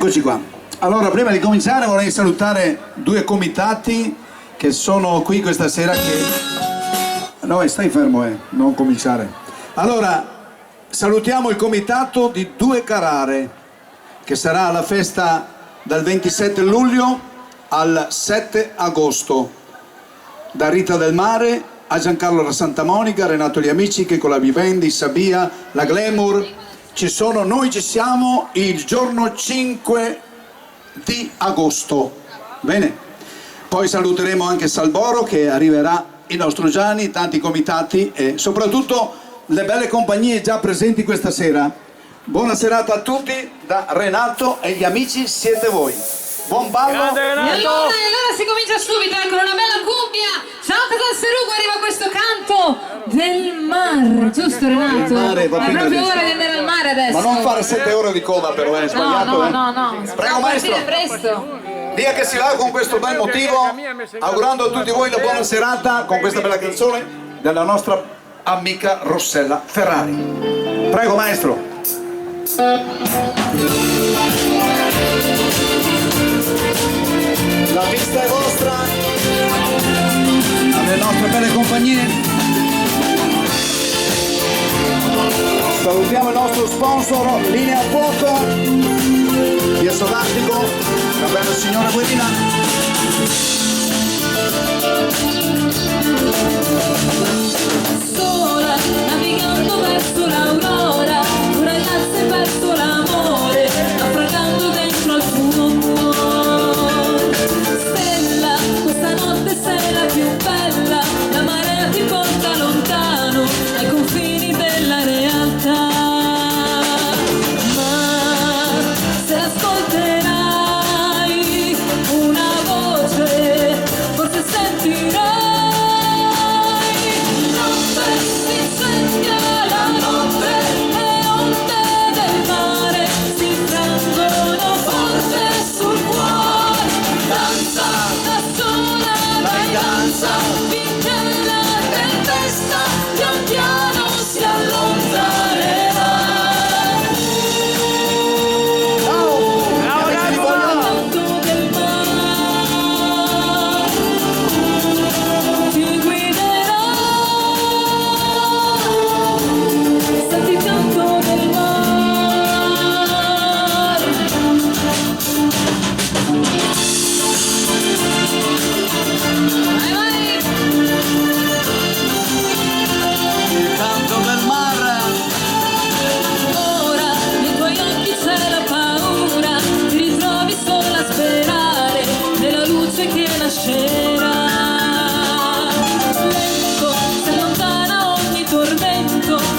Eccoci qua. Allora, prima di cominciare vorrei salutare due comitati che sono qui questa sera No, stai fermo, non cominciare. Allora, salutiamo il comitato di Due Carrare, che sarà alla festa dal 27 luglio al 7 agosto. Da Rita del Mare a Giancarlo da Santa Monica, Renato Gli Amici, che con la Vivendi, Sabia, la Glamour. Noi ci siamo il giorno 5 di agosto. Bene, poi saluteremo anche Salboro che arriverà, il nostro Gianni, tanti comitati e soprattutto le belle compagnie già presenti questa sera. Buona serata a tutti da Renato e gli amici siete voi. Buon ballo! Grande Renato! E allora si comincia subito con una bella cumbia. Ciao Casal Serugo, arriva questo canto del mare, giusto Renato? Mare, è proprio ora di andare al mare adesso. Ma non fare 7 ore di coda però, è sbagliato. No. Prego maestro. Presto. Dia che si va con questo bel motivo, augurando a tutti voi una buona serata con questa bella canzone della nostra amica Rossella Ferrari. Prego maestro. La pista è vostra, alle nostre belle compagnie. Salutiamo il nostro sponsor Linea Fuoco, via Sodastico, la bella signora Guerina. Sola, navigando verso l'aurora, un ragazzo è perso l'amore, naufragando dentro al fuoco. Stella, questa notte sei la più bella, la marea ti porta lontano, ai confini della realtà. Ma se ascolterai una voce, forse sentirai.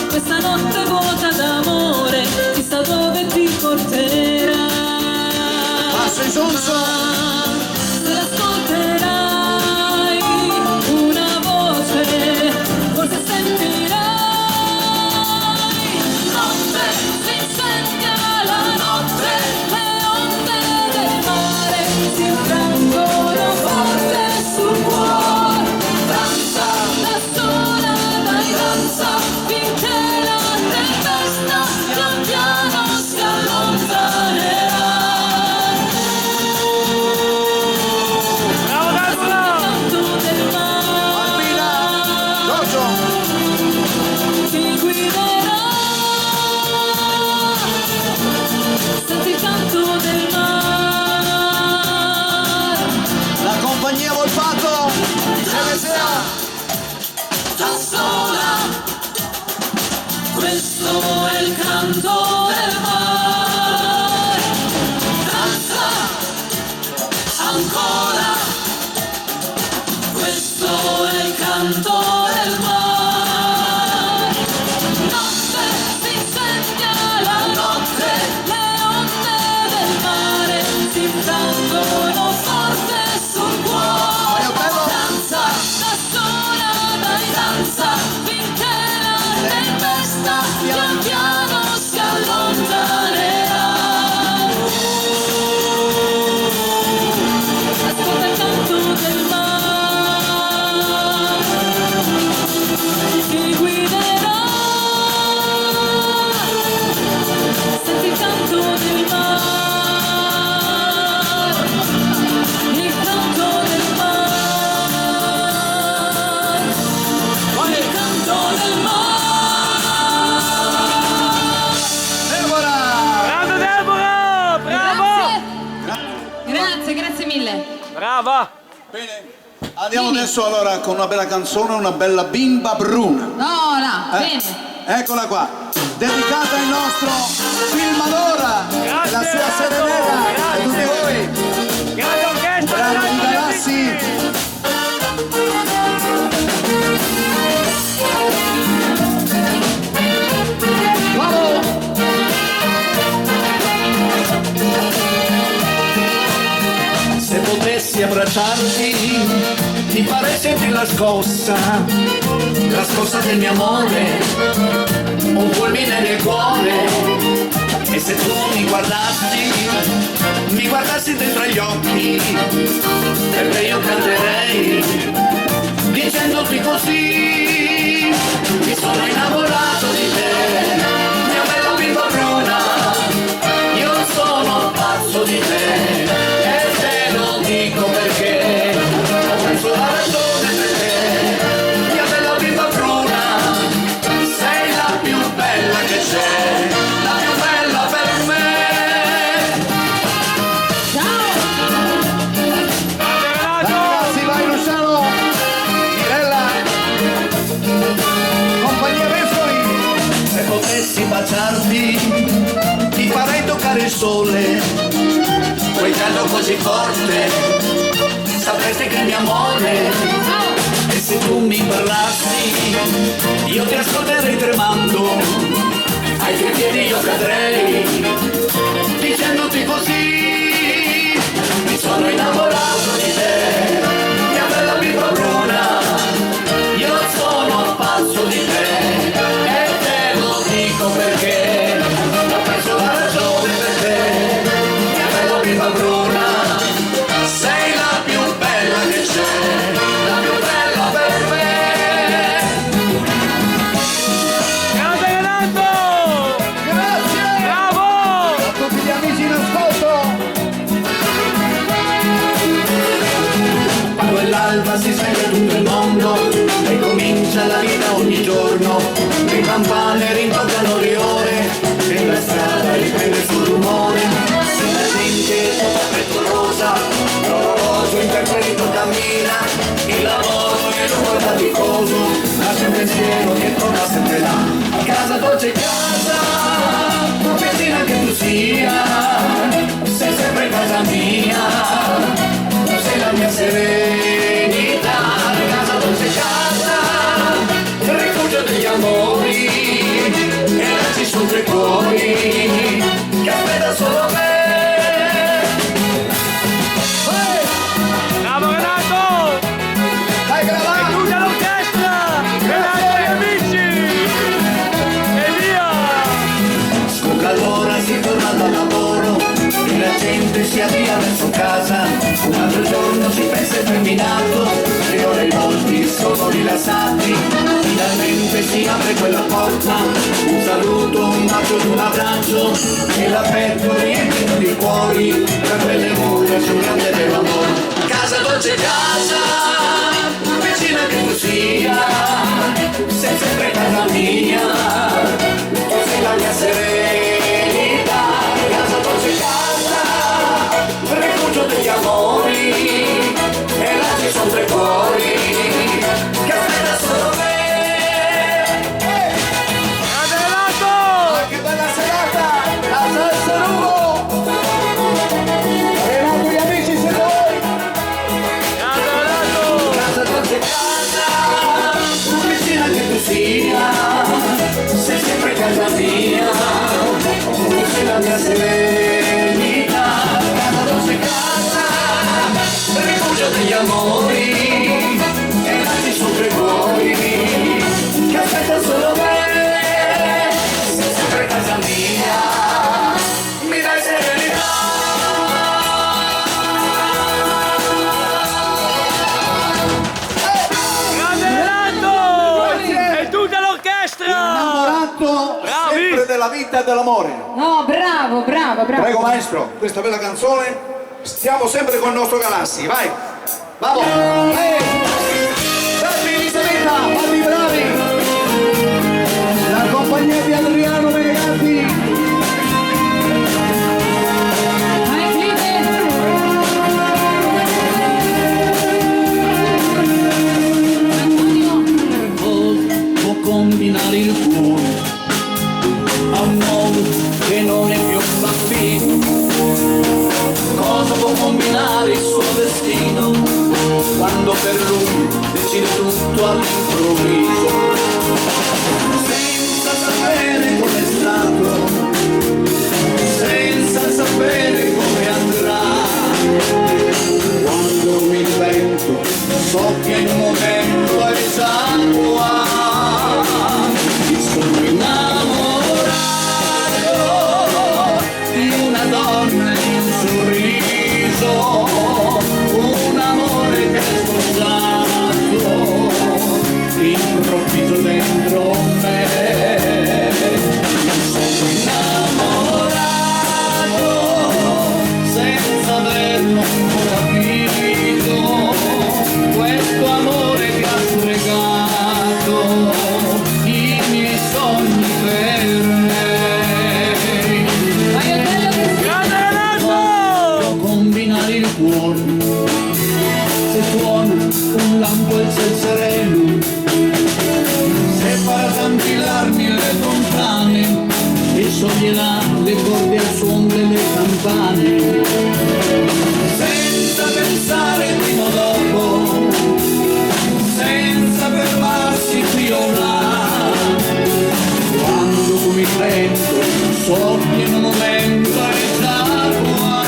Questa notte vuota d'amore, chissà dove ti porterà. Passo in sonso. Se ascolterai una voce, forse sentirai. Notte si incendia la notte, le onde del mare si infrangono forte sul cuore. Danza da sola, dai danza, finché la tempesta pian piano si allontanerà. mille. Brava! Bene. Andiamo adesso allora con una bella canzone, una bella bimba bruna. No, là, bene. Eccola qua, dedicata al nostro filmadora, Grazie, la sua Serenella e tutti voi. Grande orchestra! Bravo di Galassi. Bravo! Se potessi abbracciarti, ti farei sentire la scossa del mio amore, un fulmine nel cuore. E se tu mi guardassi dentro gli occhi, per te io canterei, dicendoti così: mi sono innamorato di te, mia bella bimba bruna, io sono pazzo di te. Dico perché ho perso la ragione per te, mia bella bimba bruna, sei la più bella che c'è, la più bella per me. Ragazzi, vai Luciano, Mirella, compagnia Vescovi. Se potessi baciarti, ti farei toccare il sole, quel caldo così forte, sapresti che è mio amore. E se tu mi parlassi, io ti ascolterei tremando, ai tuoi piedi io cadrei, dicendoti così: mi sono innamorato di te, mia bella bimba bruna, io sono pazzo di te, e te lo dico perché ho perso la ragione per te, mia bella bimba bruna, sei la più bella che c'è, la più bella per me. Grande Renato! Grazie! Bravo! A tutti gli amici in ascolto. Quando è l'alba si sveglia tutto il mondo e comincia la vita ogni giorno, le campane rintoccano le ore e la strada riprende il suo rumore, e la gente tutta frettolosa, l'orologio interpretato cammina, il lavoro è lungo e faticoso, lascia il pensiero che torna sempre là. Casa dolce casa, vicina che tu sia, sei sempre casa mia, tu sei la mia serenità. Casa dolce casa, rifugio degli amori, e là ci sono tre cuori che aspetta solo me. Bravo Renato! Dai Gravà! Tutta l'orchestra! Renato e amici! E via! Scucca l'ora, si torna dal lavoro e la gente si avvia verso casa. Un altro giorno si pensa è terminato, e ora i volti sono rilassati. Finalmente si apre quella porta, un saluto, un bacio ed un abbraccio, e l'aperto riempito di cuori, tra quelle mura c'è un grande vero amore. Casa dolce casa, vicina che tu sia, sei sempre casa mia, tu sei la mia serenità. Casa dolce casa, rifugio degli amori, e là ci sono tre cuori che aspetta solo me. Grande Renato! Che bella serata! A San Lugo! Renato gli amici se vuoi! Grande Renato! Casa dolce casa, vicina che tu sia, sei sempre casa mia, tu sei la mia serenità. Casa dolce casa, rifugio degli amori, e là ci sono tre cuori che aspetta solo me. Sei sempre casa mia, mi dai serenità. Grande Renato! E tutta l'orchestra! Innamorato Bravi! sempre della vita e dell'amore. No, bravo, bravo, bravo. Prego maestro, questa bella canzone, stiamo sempre con il nostro Galassi, vai! Vamos! Bravi Elisabetta, bravi bravi! La compagnia di Adriano Menegatti! Vai, Felipe. per lui decide tutto all'improvviso, senza sapere com'è stato, senza sapere come andrà. Quando mi divento so che in un momento esatto mi sono innamorato di una donna e di un sorriso, un amore che è sposato improvviso dentro me. Mi sono innamorato senza averlo capito, questo amore che ha stregato i miei sogni per lei. Grande Renato! Devo combinare il cuore, se suona un lampo e c'è il sereno, se fa scintillarmi le fontane e scioglierà le corde al suon delle campane, senza pensare prima o dopo, senza fermarsi qui o là. Quando mi prendo so che in un momento è già qua.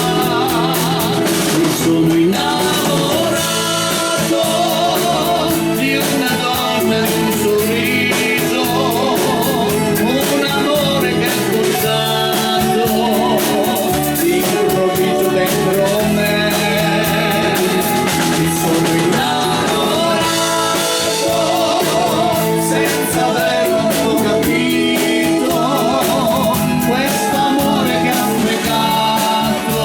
Mi sono innamorato di una donna e di un sorriso, un amore che è sposato improvviso dentro me. Mi sono innamorato senza averlo capito, questo amore che ha fregato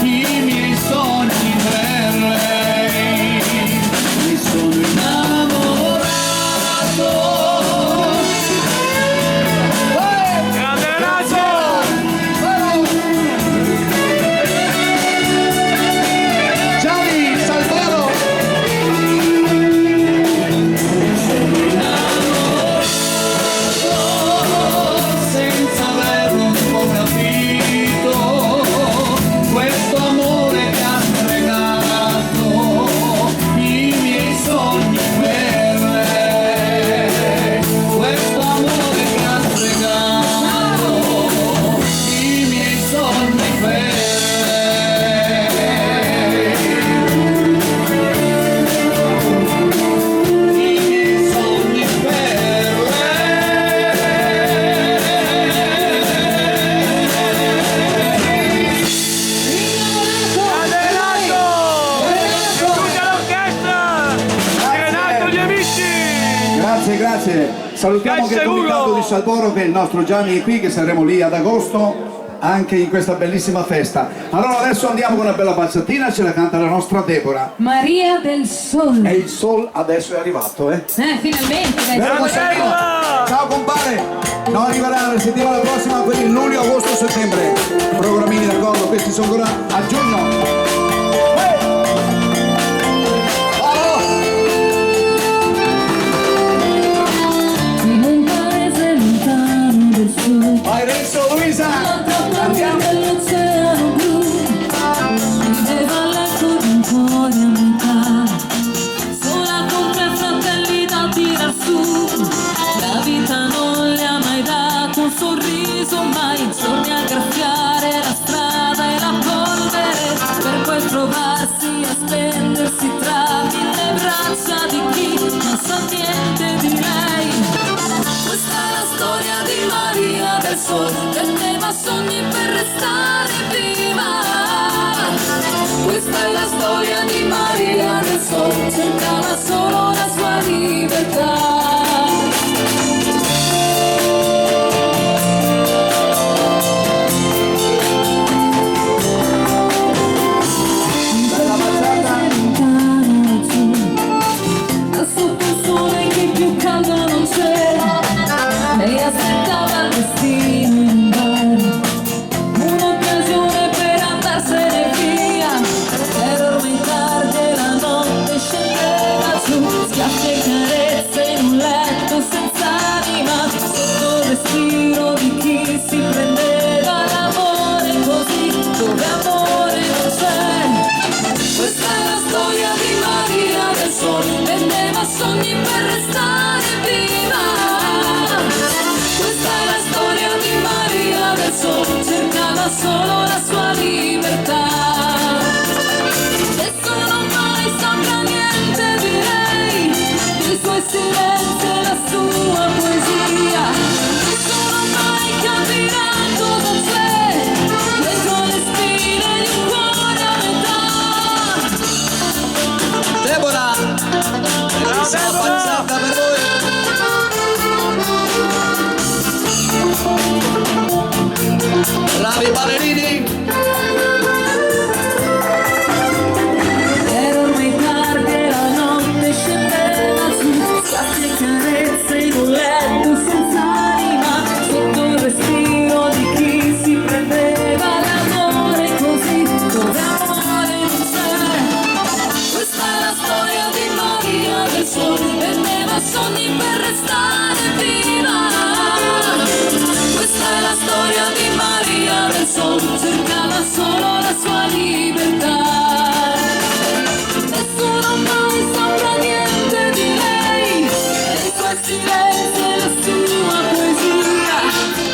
i miei sogni per lei. Mi sono innamorato. Grande Renato! Gianni Salvaro! Senza averlo un po' capito, questo amore che ha fregato i miei sogni per lei, questo amore che ha fregato i miei sogni per lei. I miei sogni per Grande Renato! Tutta l'orchestra! Renato gli amici! Grazie, grazie. Salutiamo anche il Grazie, comitato Ugo. di Salvoro, che il nostro Gianni è qui, che saremo lì ad agosto anche in questa bellissima festa. Allora adesso andiamo con una bella balzatina, ce la canta la nostra Deborah. Maria del Sol. E il sol adesso è arrivato, Finalmente. dai. Vero, Costantino? Deborah! Ciao compare! No, arriverà la settimana prossima, quelli in luglio, agosto, settembre. Programmini d'accordo, questi sono ancora a giugno. In un paese lontano del sud, Vai Renzo, Luisa! all'altra parte Andiamo! dell'oceano blu, viveva a letto di un cuore a metà, sola con 3 fratelli da tirar su. La vita non le ha mai dato un sorriso, mai giorni a graffiare la strada e la polvere, per poi trovarsi a spendersi tra 1000 braccia di chi non sa niente di lei. Questa è la storia di Maria del Sol, teneva sogni per restare viva. Questa è la storia di Maria del Sol, cercava solo la sua libertà. Da sotto il sole che più caldo non c'è, lei aspettava il destino in un bar, un'occasione per andarsene via, era ormai tardi e la notte scendeva giù. sogni per restare viva. Questa è la storia di Maria del Sol, cercava solo la sua libertà. Nessuno mai saprà niente di lei, dei suoi silenzi e la sua poesia. Nessuno mai capirà cosa c'è dentro le spine di un cuore a metà. Deborah, bellissima pazzata per voi. Bravi ballerini. Era ormai tardi e la notte scendeva su, sassi e carezze in un letto senza anima, sotto il respiro di chi si prendeva l'amore così, dove amore non c'è. Questa è la storia di Maria del Sol, vendeva sogni per restare viva. Questa è la storia di Maria del Sol, cercava solo la sua libertà. Nessuno mai saprà niente di lei, dei suoi silenzi e la sua poesia.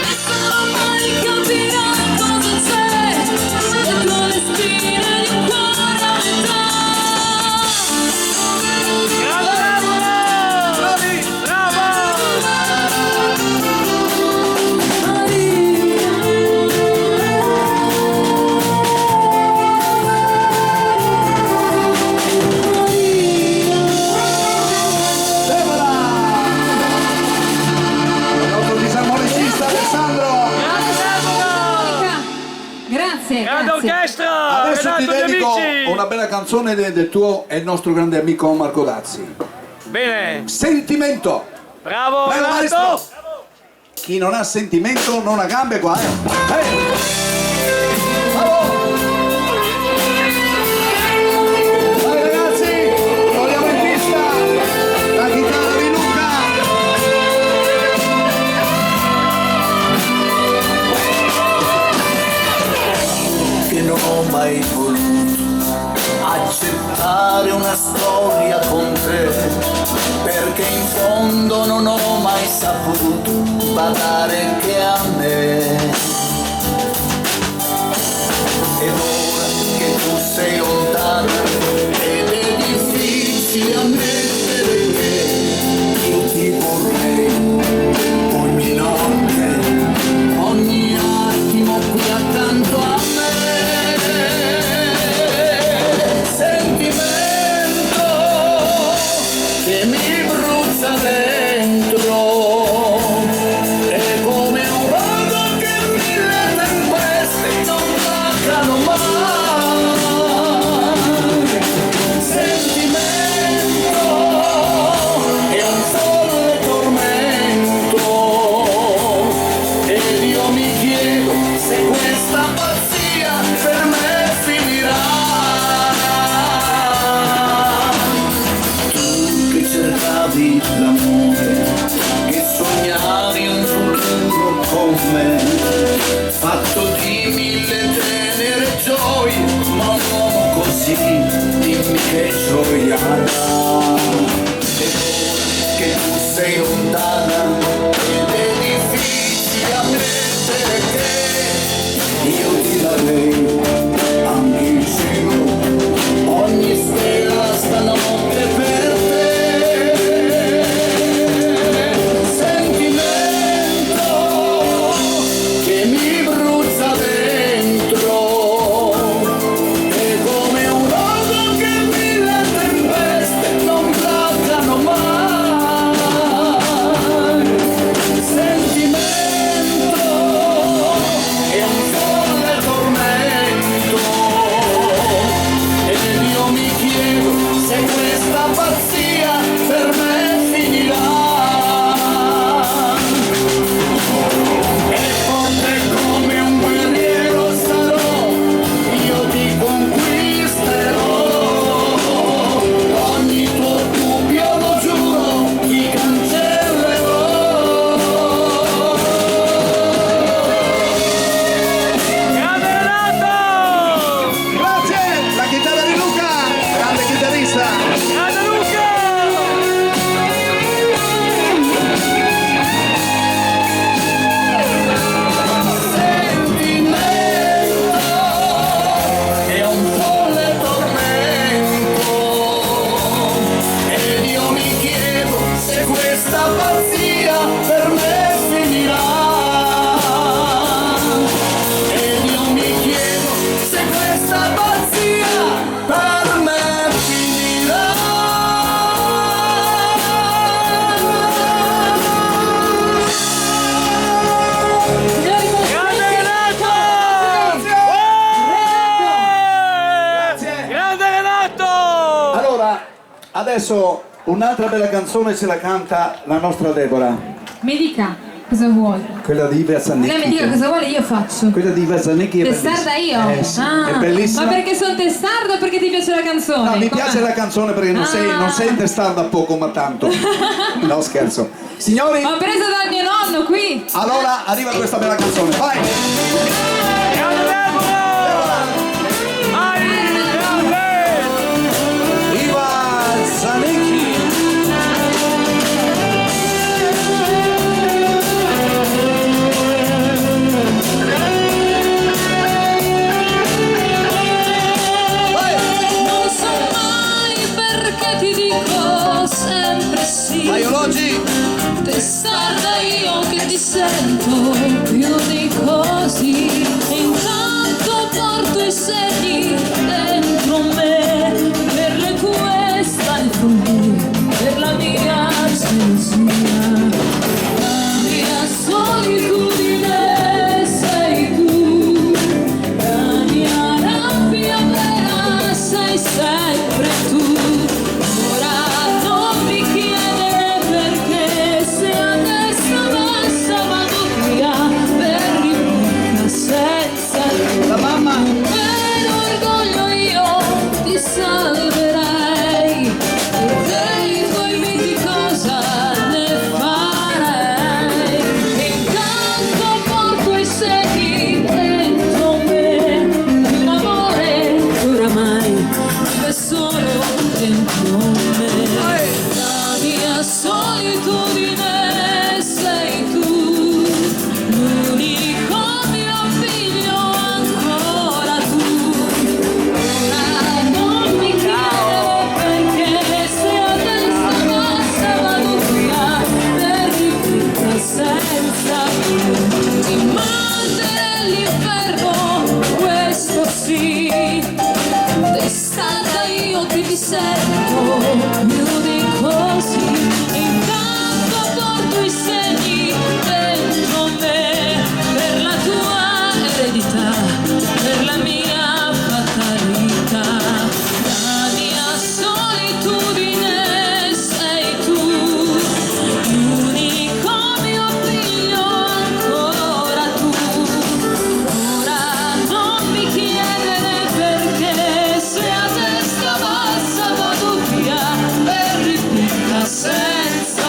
Nessuno mai capirà cosa c'è dentro le spine di un cuore a metà. Grazie, Grande grazie. orchestra! Adesso ti Renato, gli dedico amici! una bella canzone del tuo e il nostro grande amico Marco Dazzi. Bene, Sentimento. bravo Bello, Renato! maestro. Chi non ha sentimento non ha gambe qua, Vai ragazzi, vogliamo in pista la chitarra di Luca. Che non ho mai voluto accettare una storia con te, perché in fondo non ho mai saputo badare che a me. Ed ora che tu sei lontana ed è difficile ammettere che io ti vorrei ogni notte, ogni attimo qui accanto a me. Sentimento che mi brucia dentro, è come un rogo che mille tempeste non placano mai. Sentimento è un solo tormento, ed io mi chiedo se questa pazzia per me finirà. Tu che cercavi l'amore, che sognavi un futuro con me, fatto di mille tenere gioie, ma un uomo così, dimmi che gioia ha. Ed ora che tu sei lontana ed è difficile ammettere che io ti darei anche il cielo, ogni stella stanotte per te. Sentimento che mi brucia dentro, è come un rogo che mille tempeste Adesso un'altra bella canzone ce la canta la nostra Deborah. Mi dica cosa vuole. Quella di Iva Zanicchi. Lei mi dica cosa vuole, io faccio. Quella di Iva Zanicchi è Testarda bellissima. io? Sì, Ah, è bellissima. ma perché sono testarda o perché ti piace la canzone? No, mi Com'è? piace la canzone perché non sei testarda poco ma tanto. No, scherzo. Signori, Ho preso dal mio nonno qui. allora arriva questa bella canzone. Vai! Grande Deborah! Vai, grande! Iva Zanicchi. Non so mai perché ti dico sempre sì. Vai Ologi! Testarda io che ti sento più di così. E intanto porto i segni dentro me. Per le tue stai qui, per la mia gelosia. La mia solitudine sei tu. La mia rabbia vera sei sempre tu. Ora non mi chiedere perché, se adesso basta vado via per ripicca senza tu. La mamma! Per orgoglio io ti salverei, e dei tuoi miti cosa ne farei? Intanto porto i segni dentro me di un amore che oramai vive solo dentro me. La mia solitudine sei tu, l'unico mio figlio ancora tu. Ora non mi chiedere perché, se adesso basta vado via per ripicca senza tu. Ti manderei all'inferno, questo sì. Testarda io che ti sento più di così. Intanto porto i segni dentro me, per la tua eredità, per la mia fatalità. La mia solitudine sei tu, l'unico mio figlio ancora tu. Ora non mi chiedere perché, se a testa bassa vado via per ripicca senza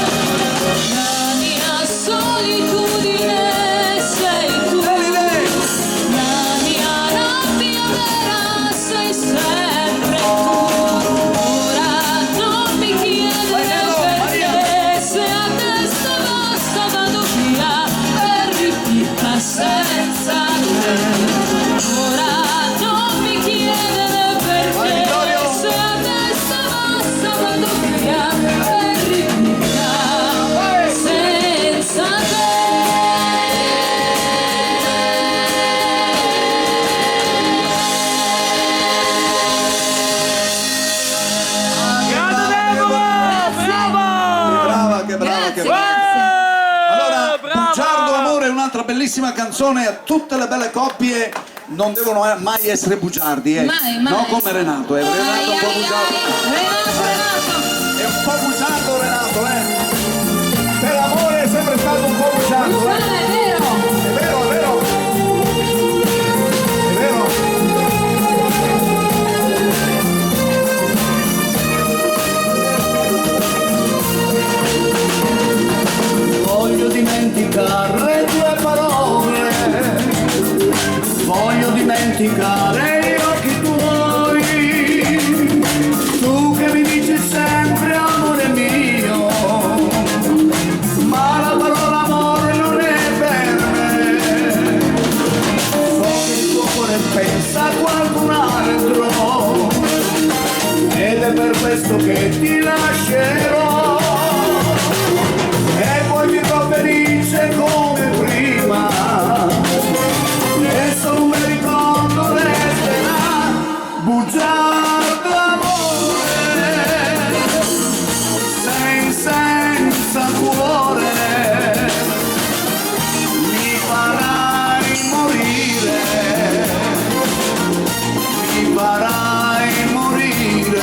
La mia solitudine sei tu, la mia rabbia vera sei sempre tu. Ora non mi chiedere perché, se a testa bassa vado via per ripicca senza te. Ora non mi chiedere perché, se a testa bassa vado via per ripicca senza te. Grande Deborah! Brava! Brava, che brava, che Grazie, brava. Allora, brava! Bugiardo Amore è un'altra bellissima canzone. A tutte le belle coppie non devono mai essere bugiardi, Mai, mai. No, come Renato, Renato è un po' bugiardo. Renato. È un po' bugiardo Renato, Per amore è sempre stato un po' bugiardo, Buffone, è vero. È vero, è vero. È vero. Voglio dimenticare le tue parole, voglio dimenticare gli occhi tuoi, tu che mi dici sempre amore mio, presto che ti lascerò e poi vivrò felice come prima e solo un bel ricordo resterà, bugiardo amore, senza cuore, mi farai morire, mi farai morire,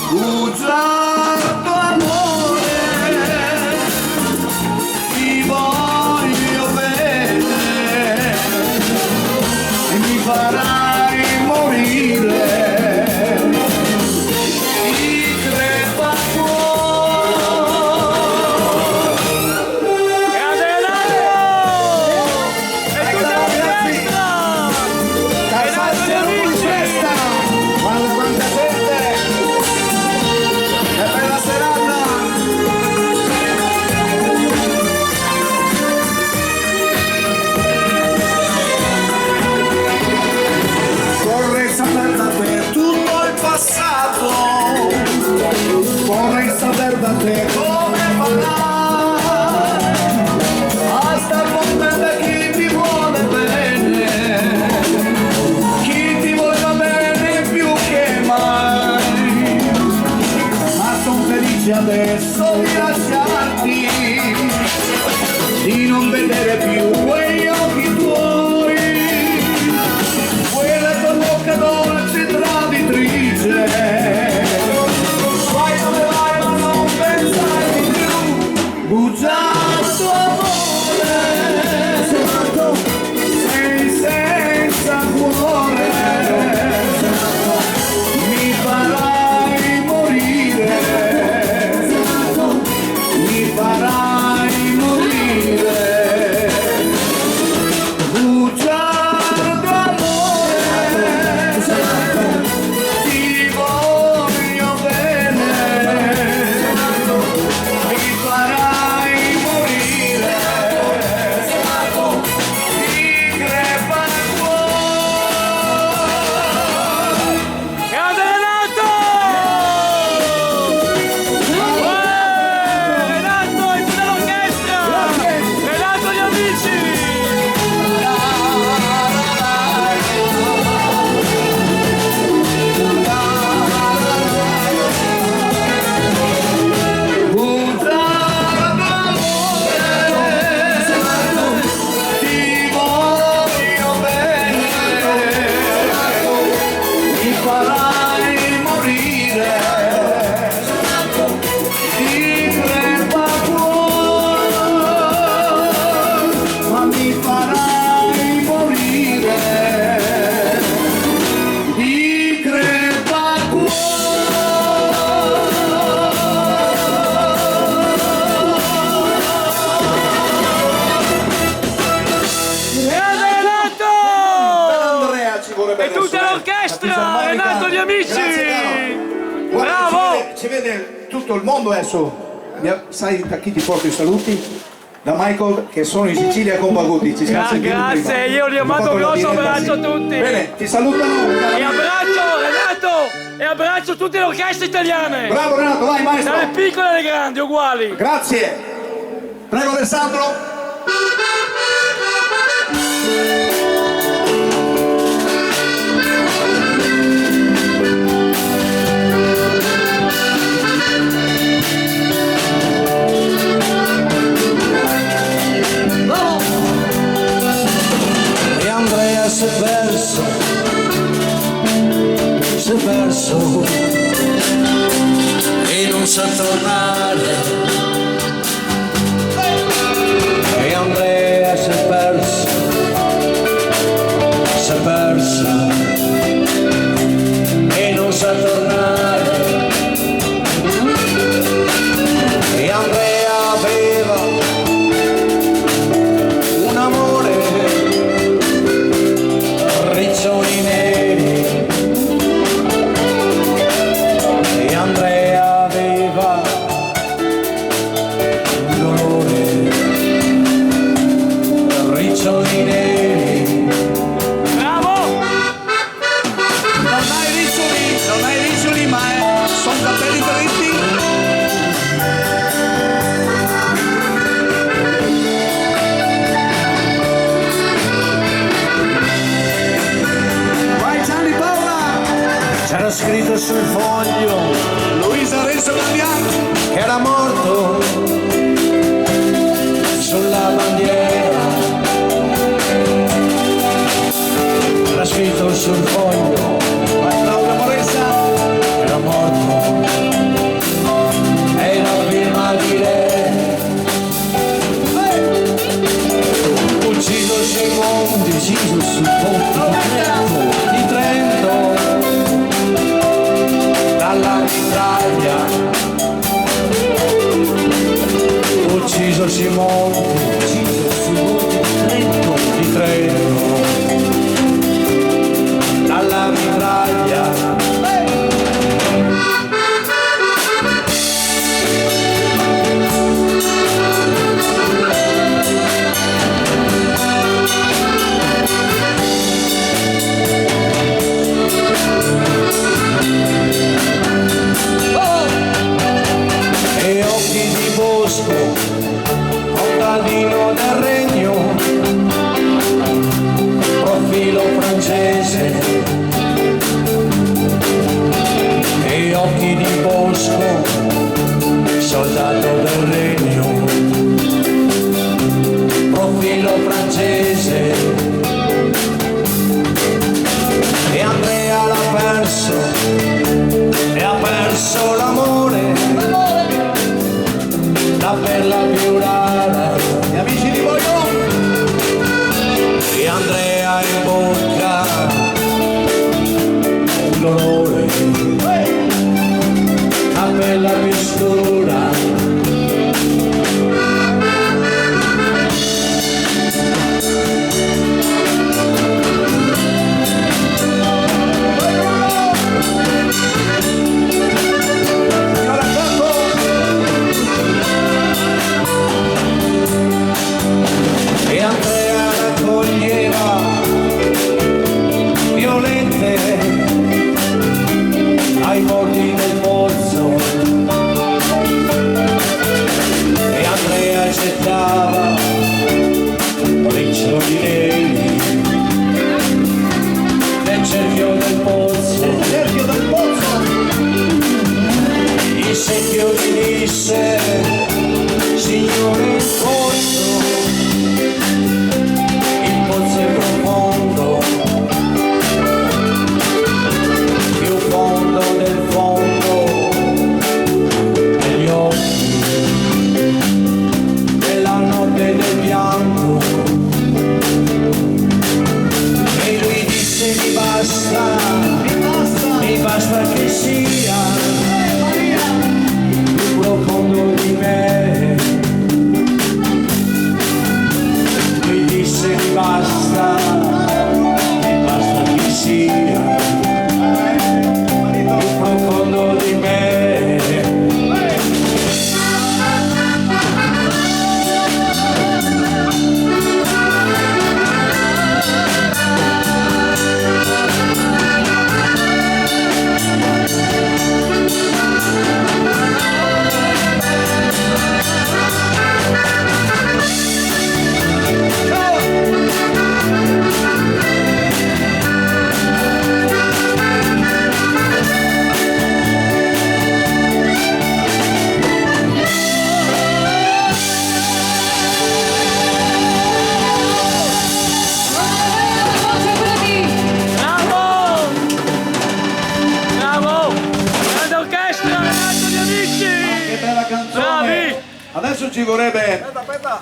bugiardo amore, ti voglio bene e mi farai morire, ti crepa Grande Renato! E tutta l'orchestra! Renato e gli amici! quanta gente, che bella serata. Vorrei saper da te tutto il passato, vorrei saper da te come farai a star contenta chi ti vuole bene, chi ti voleva bene più che mai, ma son felice adesso di lasciarti, di non vedere più quegli occhi tuoi, quella tua bocca dolce traditrice, vai dove vai ma non pensare di più, bugiardo amore, sei senza cuore, mi farai morire, mi farai morire, bugiardo amore, ti voglio bene, mi farai morire, ti crepa il cuore. Grande Renato! Renato e tutta l'orchestra! Renato e gli amici! Bugiardo amore, ti voglio bene, mi farai morire, ti crepa il cuore, ma mi farai morire, ti crepa il cuore. Grande Renato! Andrea ci vorrebbe E tutta l'orchestra! Renato e gli amici! Bravo! Ci vede tutto il mondo adesso. Sai da chi ti porto i saluti? Da Michael che sono in Sicilia con Baguti. Ci siamo sentiti Grazie, prima. io li mando un Abbiamo fatto grosso la diretta, abbraccio a sì. tutti! Bene, ti salutano. E abbraccio Renato! E abbraccio tutte le orchestre italiane! Bravo Renato, vai maestro. Dalle piccole alle grandi, uguali! Grazie. Prego Alessandro. E Andrea si è perso e non sa tornare. E Andrea si è perso e non sa tornare. E Andrea aveva un amore, riccioli neri. E Andrea aveva un dolore, riccioli scritto sul foglio Luisa Renzo Damiano, che era morto sulla bandiera, era scritto sul foglio, Claudia Moressa, era morto e la firma di lei. Ucciso Simone, deciso sul ponte di Trento, dalla mitraglia. Ucciso Simone, ucciso Simone di Trento, dalla mitraglia. E occhi di bosco, contadino del regno, profilo francese. E occhi di bosco, soldato del regno, profilo francese. E Andrea l'ha perso, e ha perso l'amore, la perla più rara. gli amici di Boion, E Andrea in bocca un dolore, la perla più scura. signora Campo, E Andrea raccoglieva violette ai bordi del pozzo, e Andrea gettava riccioli neri nel cerchio del pozzo. cerchio del pozzo, Il secchio gli disse: signore, il pozzo è profondo, più fondo del fondo degli occhi, della notte del pianto. E lui disse: mi basta che sia più profondo di me. Lui disse: mi basta che sia più profondo di me. Bravo! Bravo! Grande orchestra, Renato Gli Amici! che bella canzone. Bravi! Adesso ci vorrebbe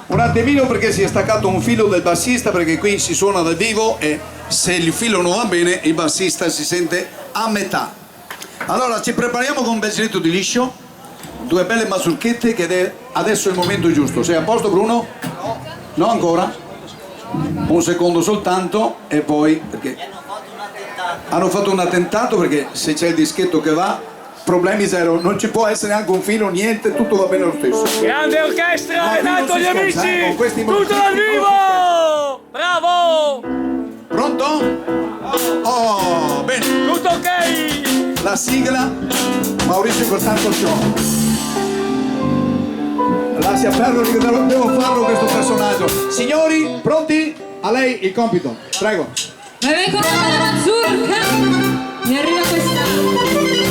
un attimino perché si è staccato un filo del bassista, perché qui si suona dal vivo e se il filo non va bene il bassista si sente a metà. Allora ci prepariamo con un bel giretto di liscio, due belle mazurchette, che è adesso il momento giusto. Sei a posto, Bruno? No ancora? Un secondo soltanto e poi perché hanno fatto un attentato, perché se c'è il dischetto che va, problemi zero, non ci può essere neanche un filo, niente, tutto va bene lo stesso. Grande orchestra, No, qui non Renato si Gli scherza, Amici! con questi Tutto dal movimenti vivo! Bravo! Pronto? Oh, bene. Tutto ok! La sigla, Maurizio Costanzo Show. Lascia perdere che devo farlo questo personaggio. Signori, pronti? A lei il compito, prego. Ma vengono dalla mazurka e arriva questa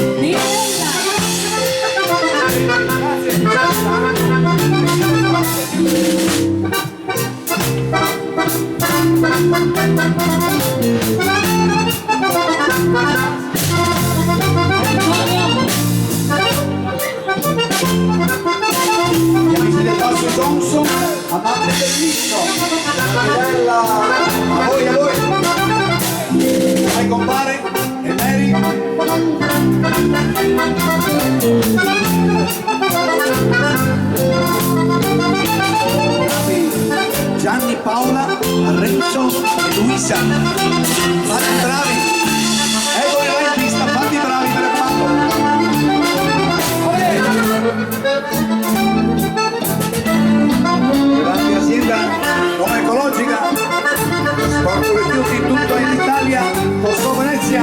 bellissimo. Bella. A voi, a voi. Vai compare e Mary. Gianni, Paola, Renzo e Luisa. Fatti bravi. Eccoli là in pista, fatti bravi, mi raccomando. Grande azienda come ecologica, sporco rifiuti in tutta l'Italia, Posto Venezia.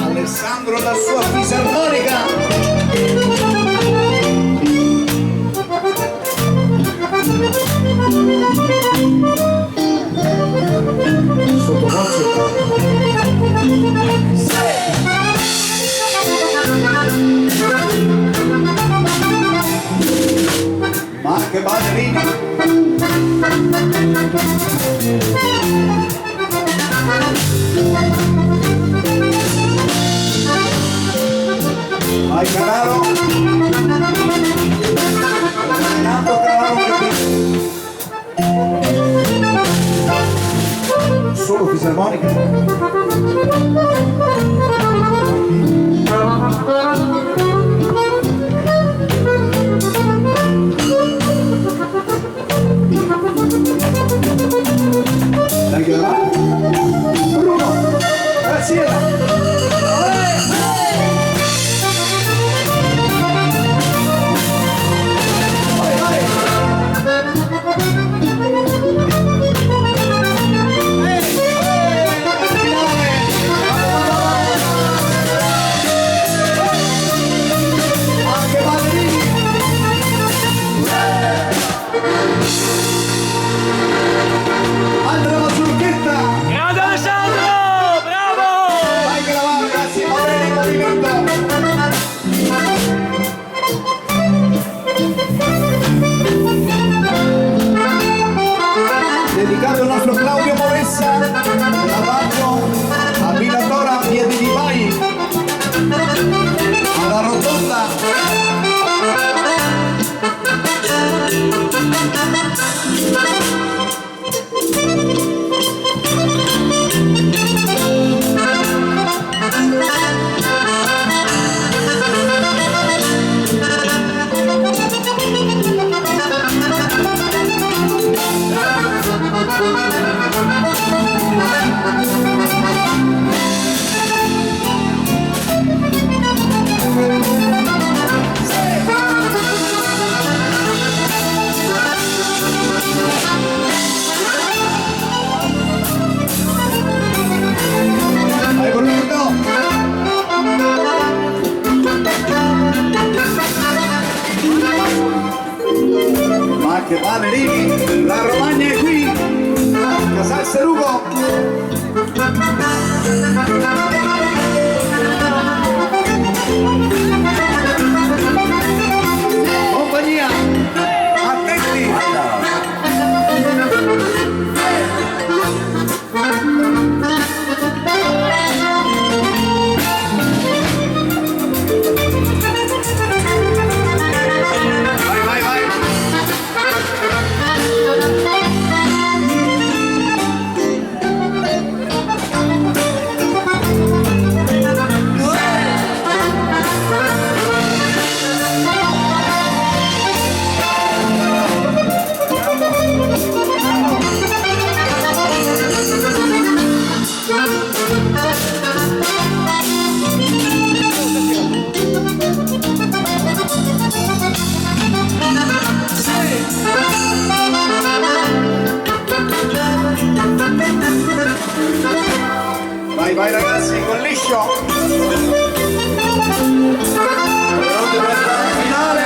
Alessandro la sua fisarmonica. Ma che ballerini! Vai Carraro! Renato Carraro! Solo fisarmonica! Dai che va! Bruno! Grazie! Andrea Mazurchetta! Grande Alessandro! Bravo! Vai che la va, grazie, va bene, movimento! Dedicato al nostro Claudio Moressa, lavaggio a Vilatora, Piedi di Bai, alla Rotonda. Vai Borrito! Ma che ballerini! La Romagna è qui! Casal Serugo! Compagnia! Attenti! Vai, vai, vai! vai ragazzi, con liscio. Pronti per il finale.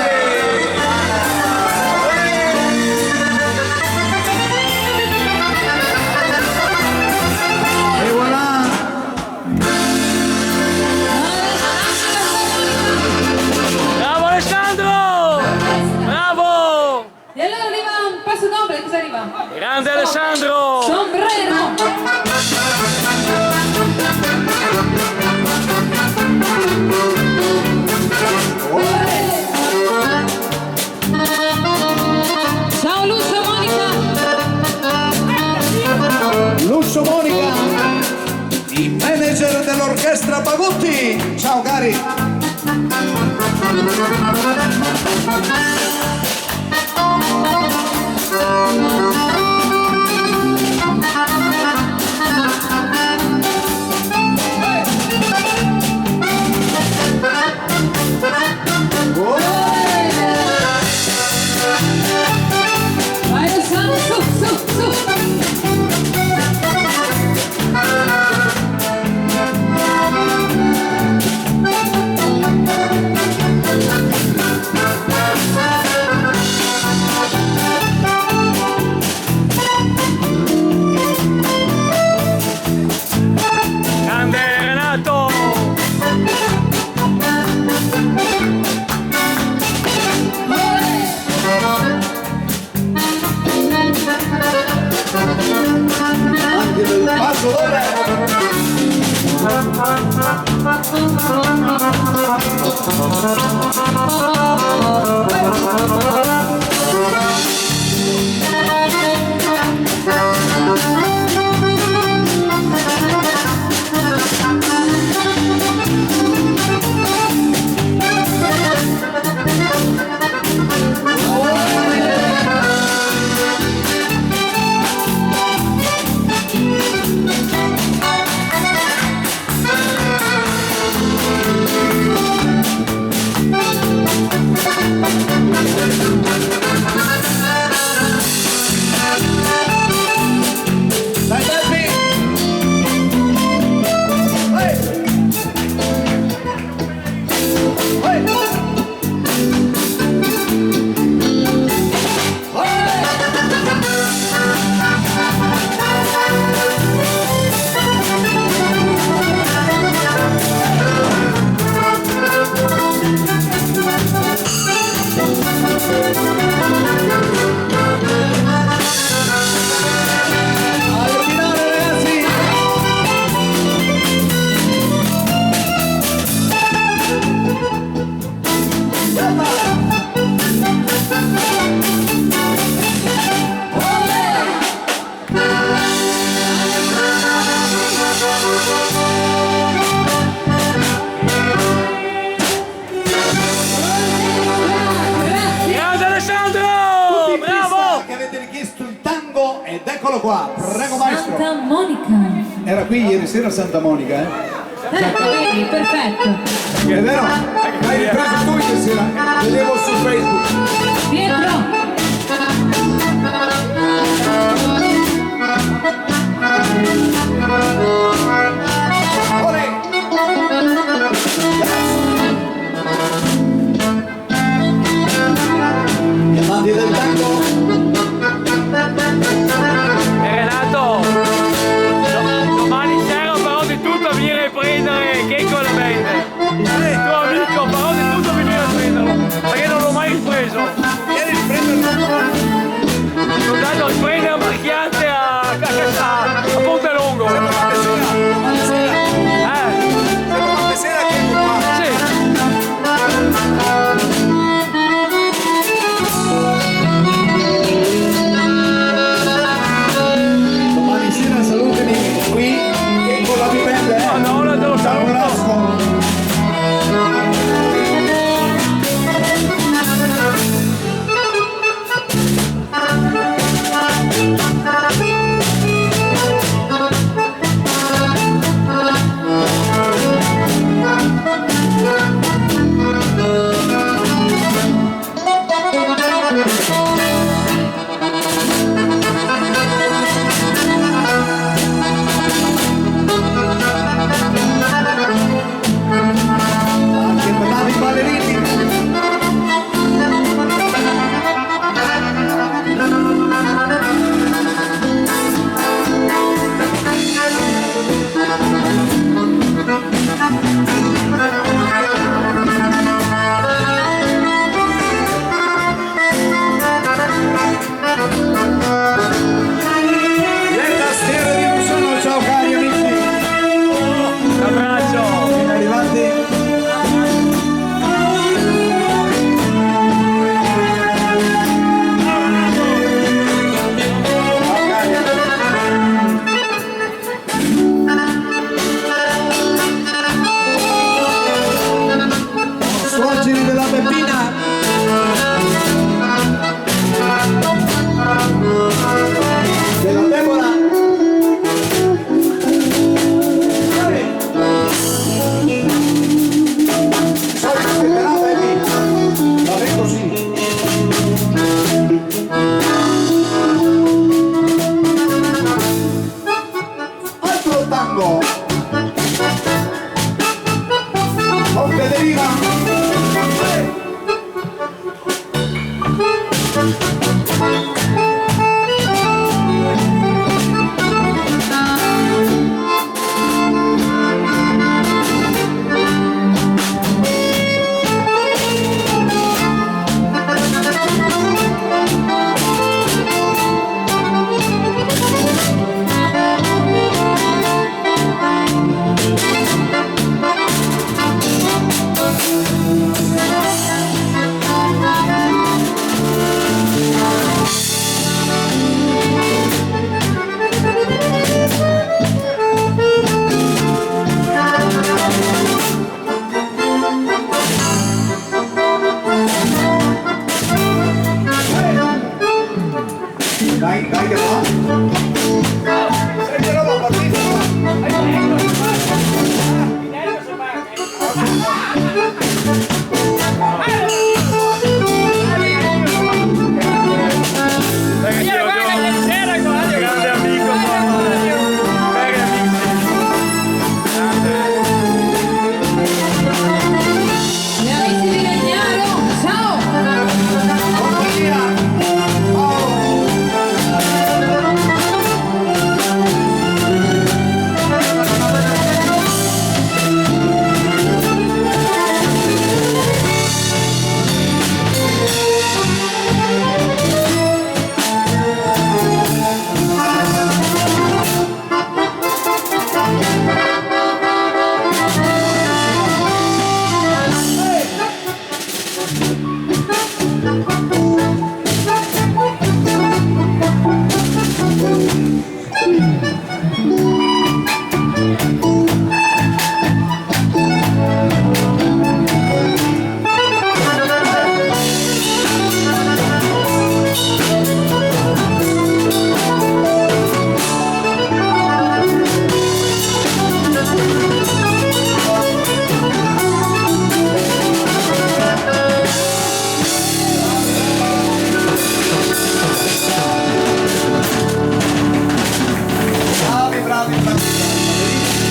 E voilà. Bravo Alessandro! Bravo! E allora arriva un passo doble, cosa arriva? Grande Alessandro! Sombrero! Ciao Lucio, Monica! Lucio Monica, i manager dell'orchestra Pagutti. Ciao cari. Vai Alessandro, su, su, su! Grande Renato! Anche del passo doble. Dai Beppi! Al finale ragazzi! Grande Alessandro! Tutti in Bravo! fissa che avete richiesto il tango ed eccolo qua, prego maestro. Santa Monica! Era qui ieri sera a Santa Monica, eh? Vedi, perfetto! È vero? Hai ripreso tu ieri sera, vedevo su Facebook. Pietro! Olè! Gli amanti del tango, Renato! Domani sera farò di tutto a venire a prendere Checo alla bende. Il tuo amico farò di tutto a venire a prenderlo, perché non l'ho mai ripreso. vieni a prenderlo. Sono andato a prendere Marchiante a Pontelongo. Stasera che è qua. Sì. Domani sera salutami qui che con la vivenda, Madonna, te lo Ciao saluto. Velasco. Dai, dai che va. Senti roba, partita. Grande amico, very amico. Gli amici di Legnaro, ciao!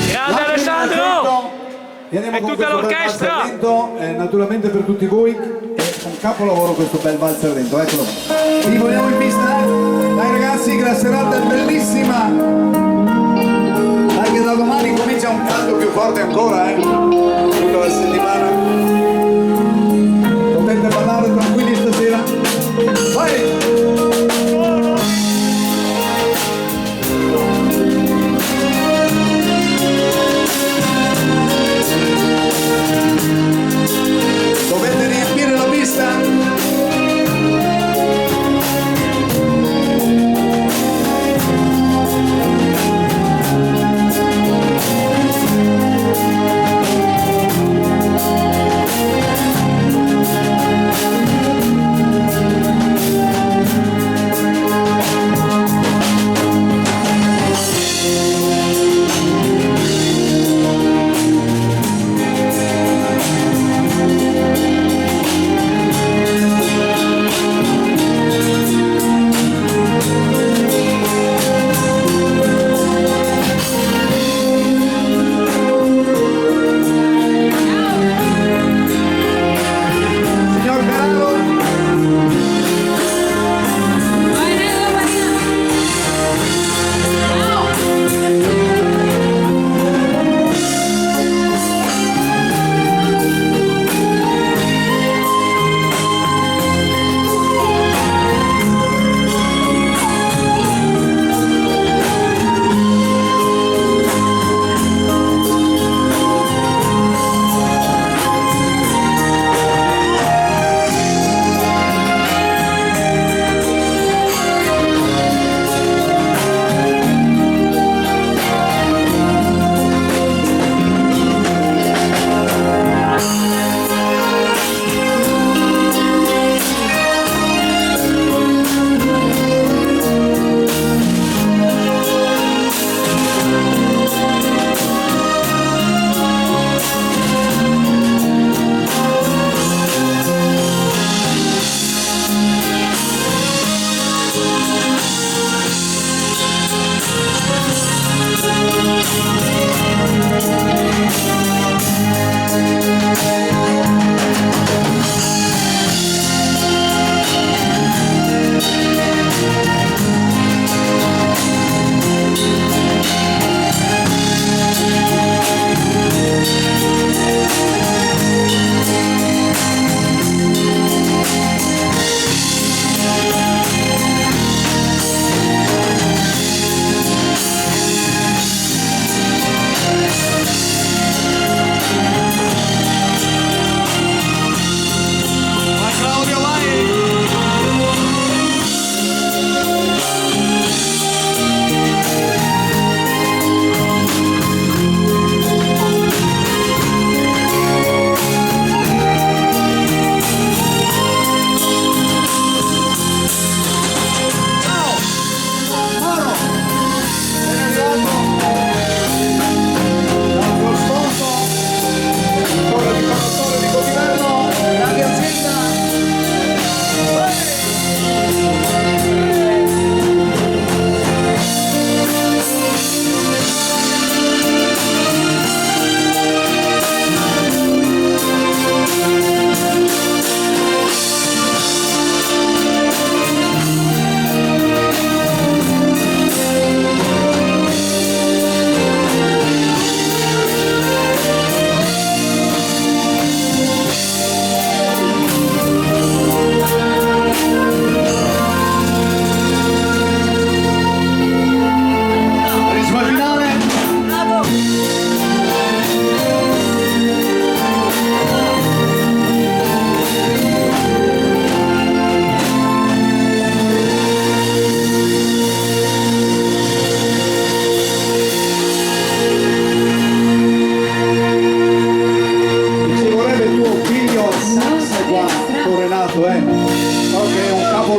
Grande Alessandro! E andiamo E con tutta questo bel l'orchestra! valzer lento, naturalmente per tutti voi è un capolavoro questo bel valzer lento, eccolo. Vi vogliamo in pista? Dai ragazzi, che la serata è bellissima! Anche da domani comincia un caldo più forte ancora, tutta la settimana. Potete ballare tranquilli stasera? Vai! Dovete riempire la pista?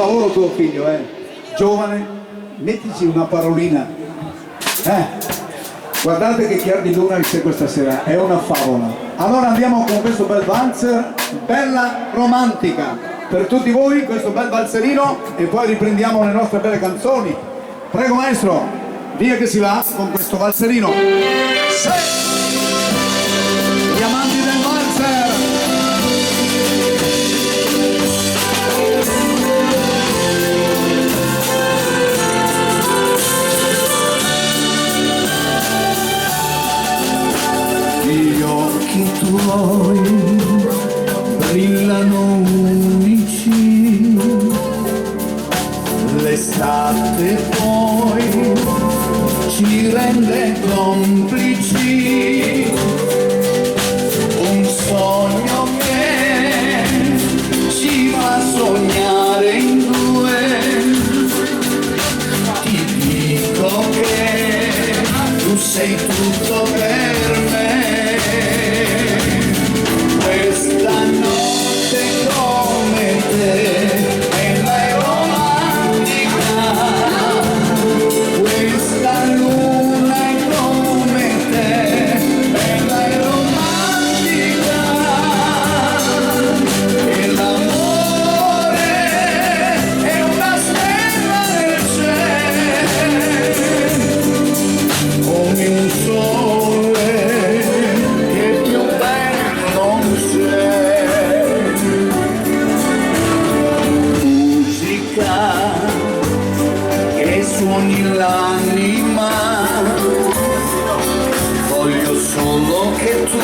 lavoro tuo figlio, giovane, mettici una parolina. Guardate che Chiar di Luna c'è questa sera, è una favola. Allora andiamo con questo bel valzer, bella romantica, per tutti voi questo bel valzerino e poi riprendiamo le nostre belle canzoni. Prego maestro, via che si va con questo valzerino. Gli amanti del valzer! Gli occhi tuoi brillano unici, l'estate poi ci rende complici, un sogno che ci fa sognare in due, ti dico che tu sei tutto per me. Questa notte come te è romantica, questa luna è come te è romantica, e l'amore è una stella nel cielo, come un sole che più bello non c'è. Musica che suoni l'anima, voglio solo che tu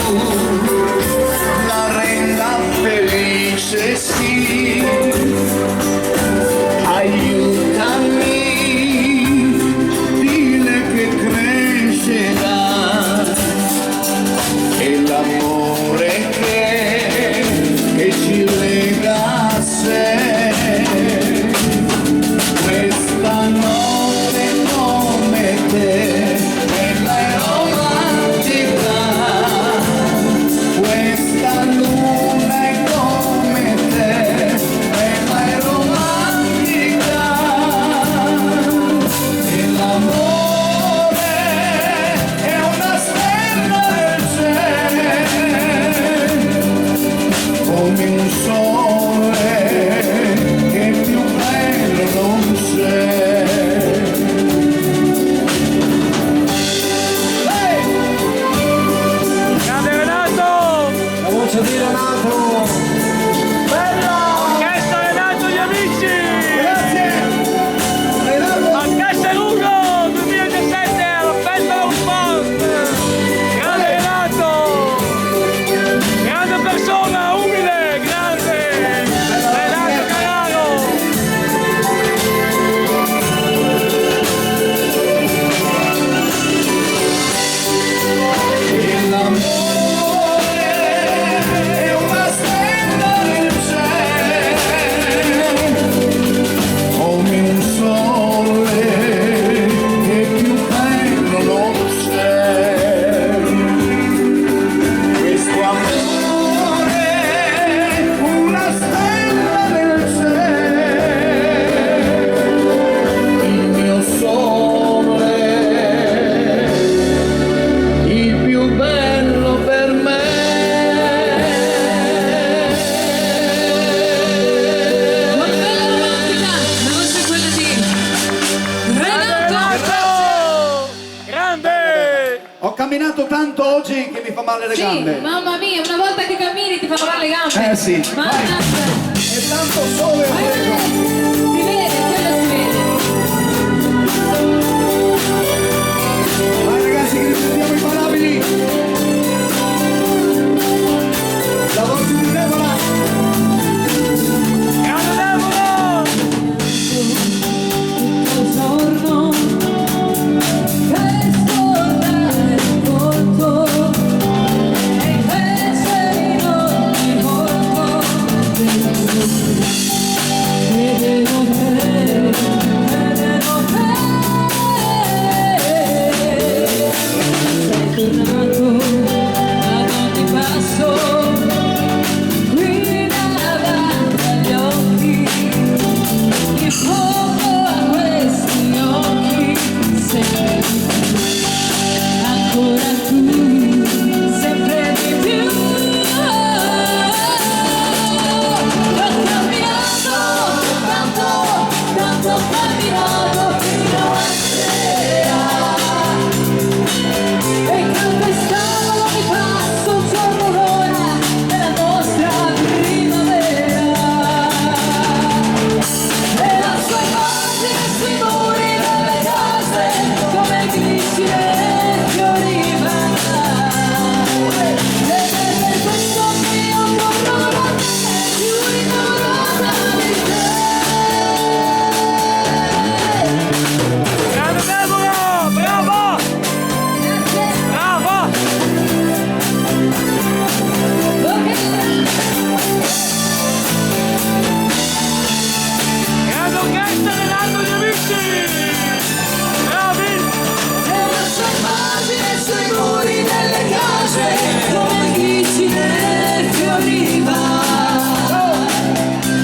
la renda felice, sì. Aiutami, dile che crescerà, e l'amore che ci lega a sé. Questa notte come te è romantica, questa luna è come te è romantica, e l'amore è una stella nel cielo, come un sole che più bello non c'è. Grande Renato! La voce di Renato! Orchestra Renato gli amici! Orchestra Rugo 2017 alla festa dello sport! Grande Renato! Grande persona, umile, grande! Renato Carraro! E l'amore è una stella nel cielo, come un sole che più bello non c'è. Questo amore è una stella nel cielo, il mio sole, il più bello per me. Una bella romantica, la voce è quella di Renato. Renato! Grande! Ho camminato tanto oggi che mi fa male le Sì, gambe. mamma mia, una volta che cammini ti fanno male le gambe. Sì, vai. Mannaggia. E tanto sole ho Vai, preso. vai. Si vede, quello si vede. Vai ragazzi che rispondiamo imparabili. La voce di Deborah. Grande Deborah! Tutto il giorno per scordare il volto, e invece in ogni volto tanto camminato fino a sera e calpestavo ogni passo un giorno l'ora della nostra primavera e la sua immagine sui muri delle case come glicine fiorivano ed è per questo che io torno da te più innamorata di te. Grande Deborah, bravo! Bravo! Grande orchestra Renato Gli Amici! Bravi! E la sua immagine sui muri delle case come glicine fioriva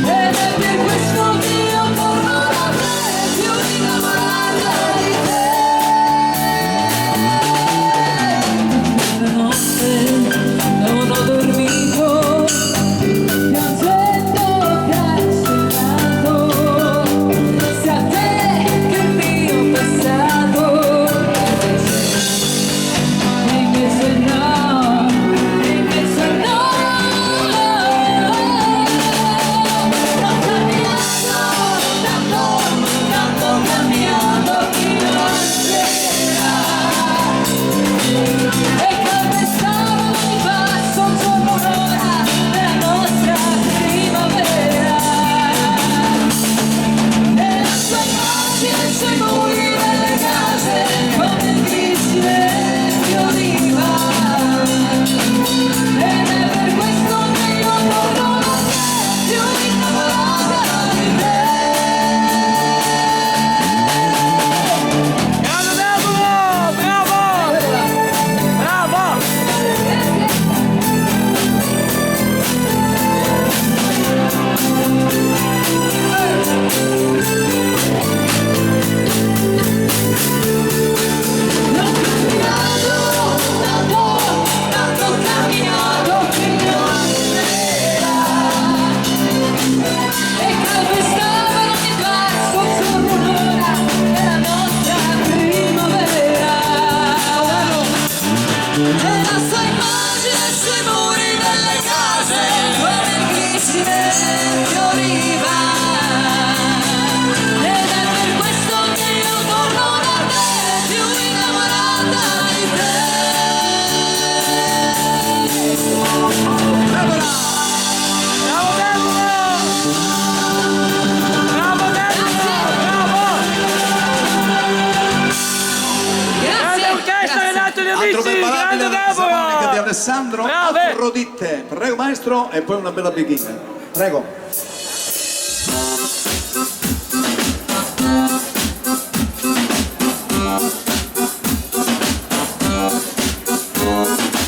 ed è per questo che io torno da te più innamorata di te. La notte non ho dormito piangendo cancellato sia te che il mio passato e invece no, e invece no. Ho camminato tanto camminato fino a sera e calpestavo ogni passo un giorno l'ora della nostra primavera e la sua immagine sui muri delle case come glicine fioriva ed è per questo che io torno da te più innamorata di te. Grande Deborah, bravo! Bravo! Ho camminato tanto camminato fino a sera e calpestavo ogni passo un giorno l'ora della nostra primavera e la sua immagine sui muri delle case come glicine fioriva ed è per questo che io torno da te più innamorata di te. Bravo Deborah! Bravo Deborah! Bravo! Grande orchestra Renato Gli Altro Amici! memorabile Grande della di Deborah! Alessandro Brave! Afrodite. Prego maestro e poi una bella beginner. Prego.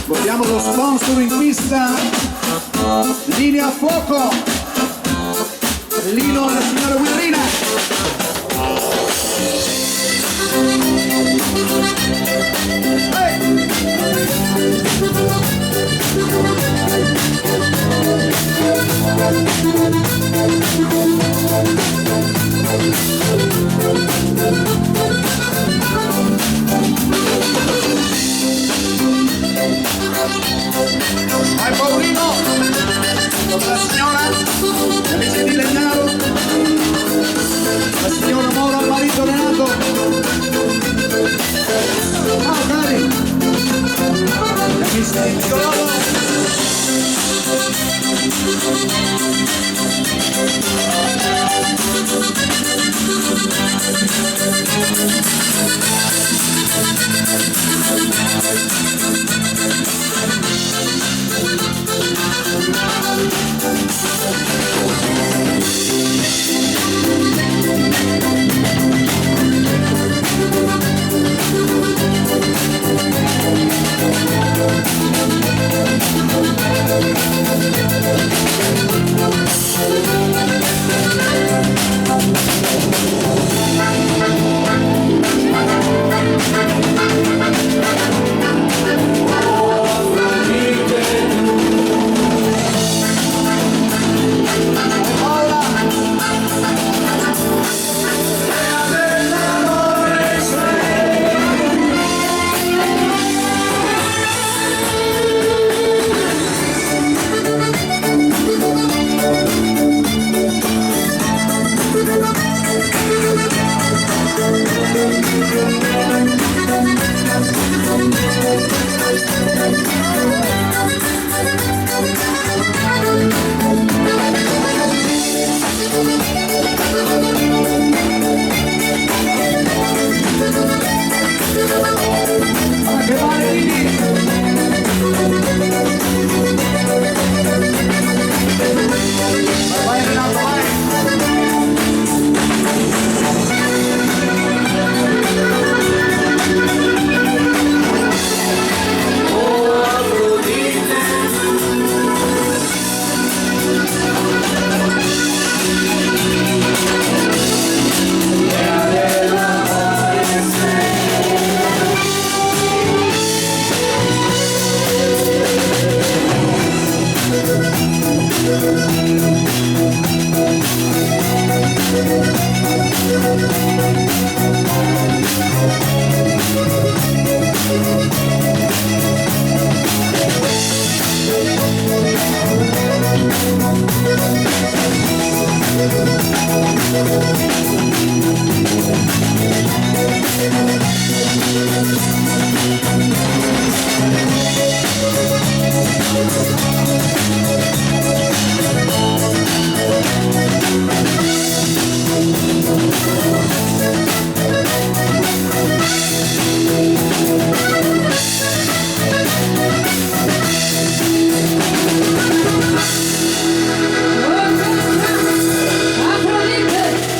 Vogliamo lo sponsor in pista. Linea a fuoco. Lino e la signora Guerrina. Vai Paolino, con la signora, gli amici di Legnaro, la signora Moro al marito Renato. Ciao cari, gli amici di Nicolò.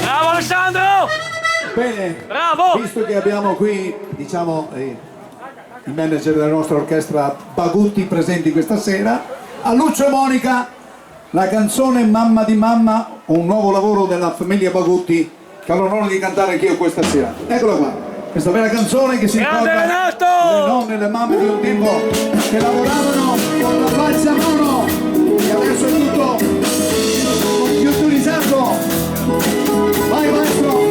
Bravo Alessandro! Bene, Bravo! visto che abbiamo qui, diciamo, i manager della nostra orchestra Bagutti presenti questa sera, a Lucio e Monica la canzone Mamma di Mamma, un nuovo lavoro della famiglia Bagutti che ho l'onore di cantare anch'io questa sera. Eccola qua, questa bella canzone che si Grande ricorda Renato! le nonne e le mamme di un tempo che lavoravano con la falsa a mano e adesso è tutto computerizzato. Vai maestro!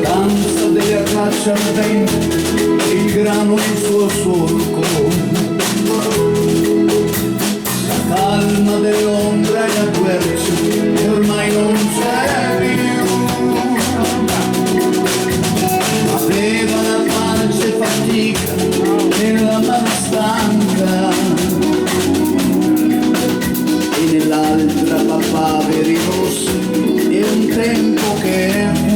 Danza delle arcacce al vento, il grano nel suo solco, la calma dell'ombra e la quercia che ormai non c'è più. Aveva la pancia e fatica nella mano stanca e nell'altra papaveri rossi e un tempo che fu.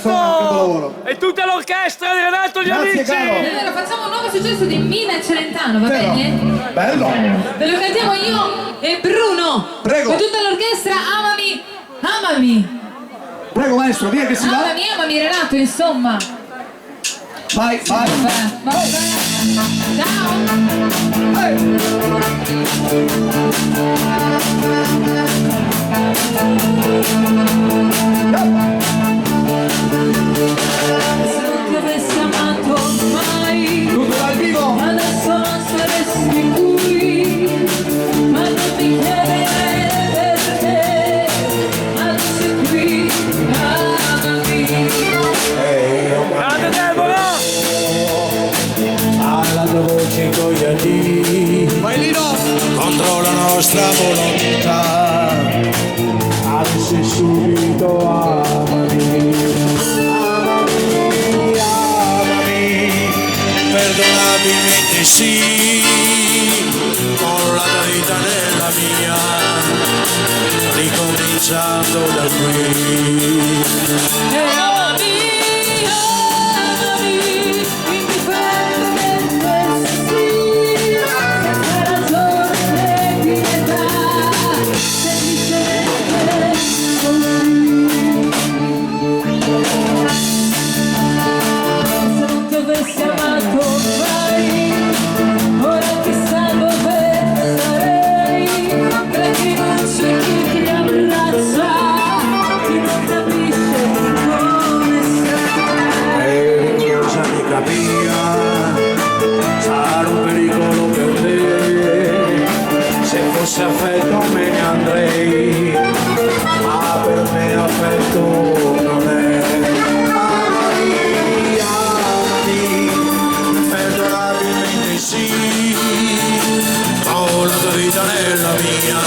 capolavoro. E tutta l'orchestra di Renato Gli Grazie, Amici! caro. Allora facciamo un nuovo successo di Mina Celentano, va Vero? bene? Bello. Ve lo cantiamo io e Bruno. Prego. Con tutta l'orchestra, amami, amami. Prego maestro, via che si va. Amami, amami Renato, insomma. Vai, vai. Vabbè. Ciao. Se non ti avessi amato mai, Tutto dal vivo. adesso non saresti qui, ma non mi chiedere perché, adesso qui, amami. Grande Deborah! alla tua voce cogliati Vai Lino. contro la nostra volontà. Avessi subito amami, amami, amami, perdonabilmente sì, con la tua vita nella mia, ricominciando da qui. E amami, amami, indipendentemente sì, senza ragione di pietà, semplicemente così. Se non ti avessi amato mai, ora chissà dove sarei, perché non c'è chi ti abbraccia, chi non capisce come sei. Cosa mi capia, sarà un pericolo per te, se fosse affetto me ne andrei, ma per me affetto non è. Amami, amami, perdonabilmente sì, ho la tua vita nella mia,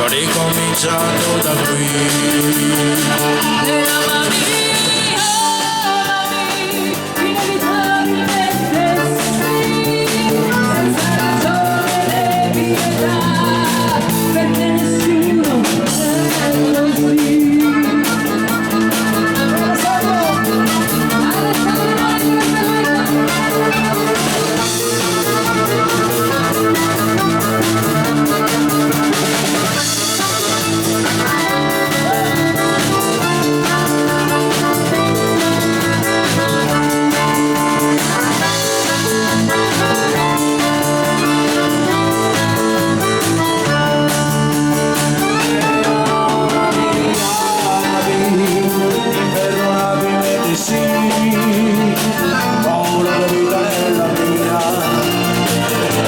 ricominciando da qui. E amami, amami, inevitabilmente sì, senza ragione di pietà, perché nessuno è così. Imperdonabilmente sì, ho la vita nella mia,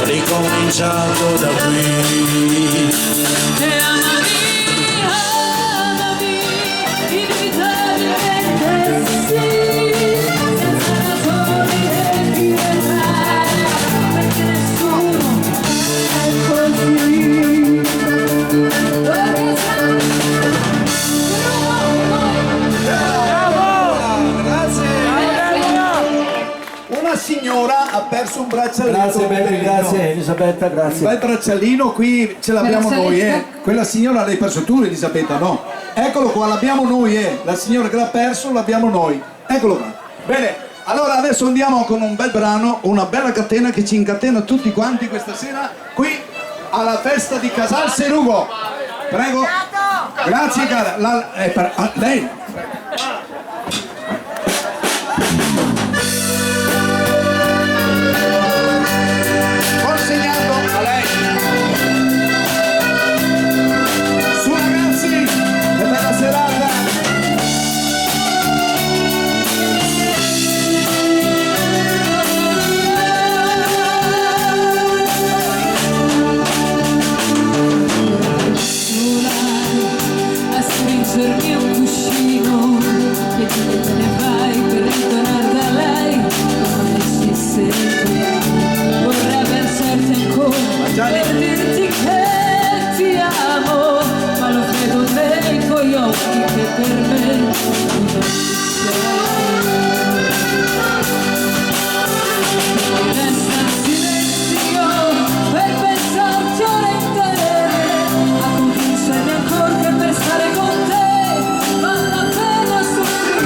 ricominciando da qui. E amami, amami, inevitabilmente sì, senza ragione di pietà, perché nessuno è così. Una signora ha perso un braccialino. Grazie, poverino. grazie Elisabetta, Un grazie. bel braccialino qui ce l'abbiamo noi, Braccialetto? Quella signora l'hai perso tu, Elisabetta, no? Eccolo qua, l'abbiamo noi, La signora che l'ha perso l'abbiamo noi. Eccolo qua. Bene, allora adesso andiamo con un bel brano, una bella catena che ci incatena tutti quanti questa sera qui alla festa di Casal Serugo. Prego. Grazie cara. Lei. Consegnato a lei. Su ragazzi, che bella serata. A stringermi un cuscino e tu te ne vai per ritornare da lei, come ci sei. Vorrei abbracciarti ancora per dirti che ti amo, ma lo vedo nei tuoi occhi che per me tu non ci sei. Mi resta il silenzio per pensarti ore intere, a convincermi ancora che per stare con te vale la pena soffrire.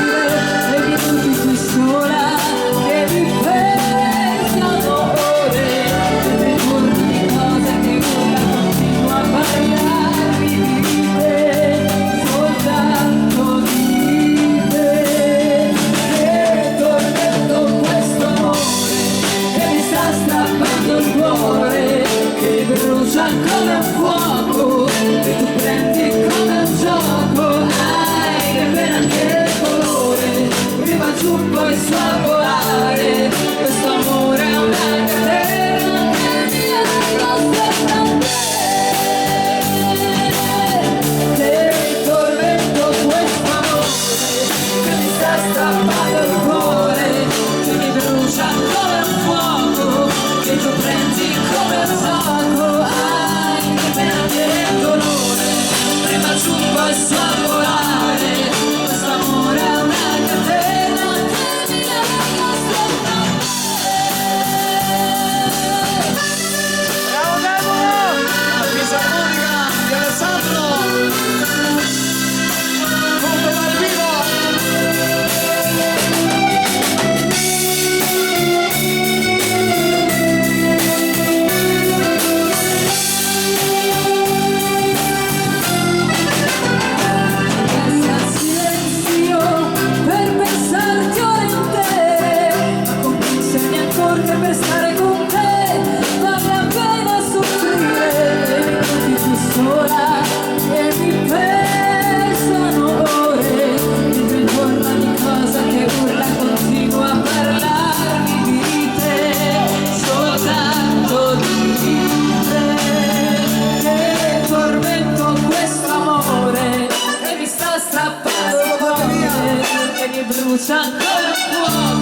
che mi brucia come un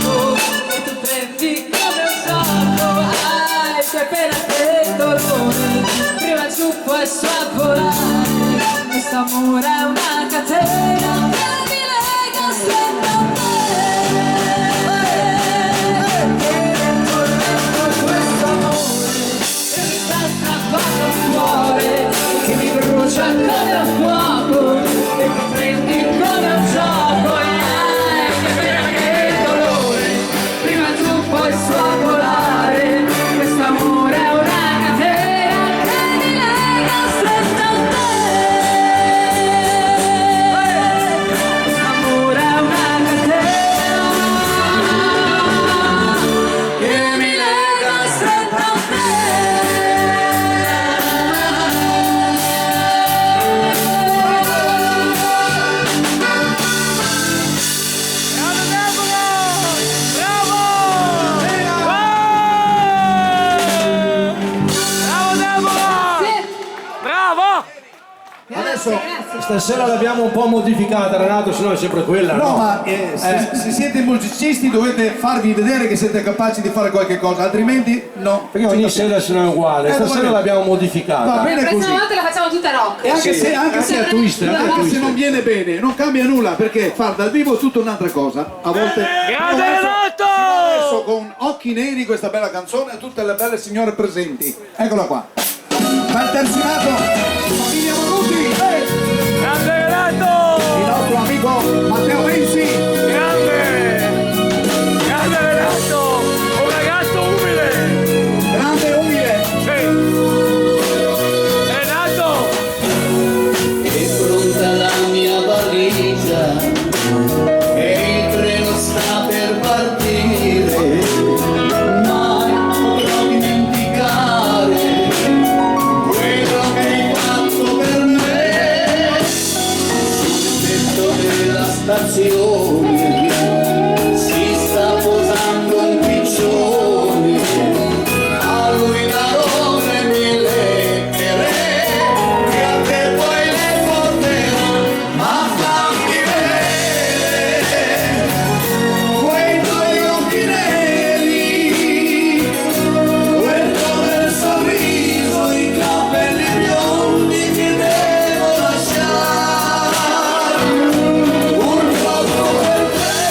fuoco e tu prendi come un gioco. Ai, che pena che dolore, prima giù poi su a volare. Quest'amore è una catena che mi lega stretta a che mi brucia come un fuoco e mi prendi come un gioco. Che pena che dolore, prima giù poi su a volare. Quest'amore è una catena che mi lega stretta a te. Quest'amore è una catena che mi lega stretta a te. Adesso, Stasera l'abbiamo un po' modificata, Renato, se no è sempre quella. no, ma se siete musicisti dovete farvi vedere che siete capaci di fare qualche cosa, altrimenti no. Perché ogni sera se no è uguale, stasera va bene. l'abbiamo Va modificata. bene La così. prossima volta la facciamo tutta rock. E anche se, anche se, twist, anche anche se twist. non viene bene, non cambia nulla, perché far dal vivo è tutta un'altra cosa. A volte Grande Renato! adesso con Occhi Neri questa bella canzone a tutte le belle signore presenti. Eccola qua. Bel terzinato, famiglia Manuti, Grande il Renato! nostro amico Matteo Benzi. Grande Renato! Un ragazzo umile! Grande e umile. Sì! Renato! È pronta la mia valigia e il treno sta per partire. Mai potrò dimenticare quello che hai fatto per me. Sul tetto della stazione si sta posando un piccione. A lui darò le mie lettere che a te poi le porterò. Ma fammi vedere quei tuoi occhi neri, quel tuo bel sorriso, i capelli biondi che devo lasciare. Purtroppo per te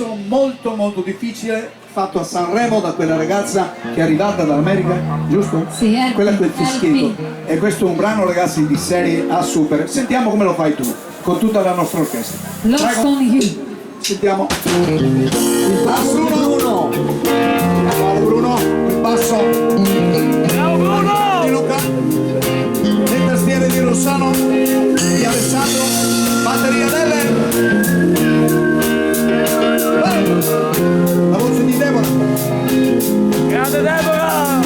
pezzo molto molto difficile fatto a Sanremo da quella ragazza che è arrivata dall'America, giusto? Sì, Elpi, quella quel fischietto. Elpi. E questo è un brano, ragazzi, di serie A super. Sentiamo come lo fai tu con tutta la nostra orchestra. Lost Prego. on You. Sentiamo il basso. Bruno, bravo Bruno, il basso Bravo Bruno! di Luca, le tastiere di Rossano, di Alessandro, batteria delle, la voce di Deborah. Grande Deborah!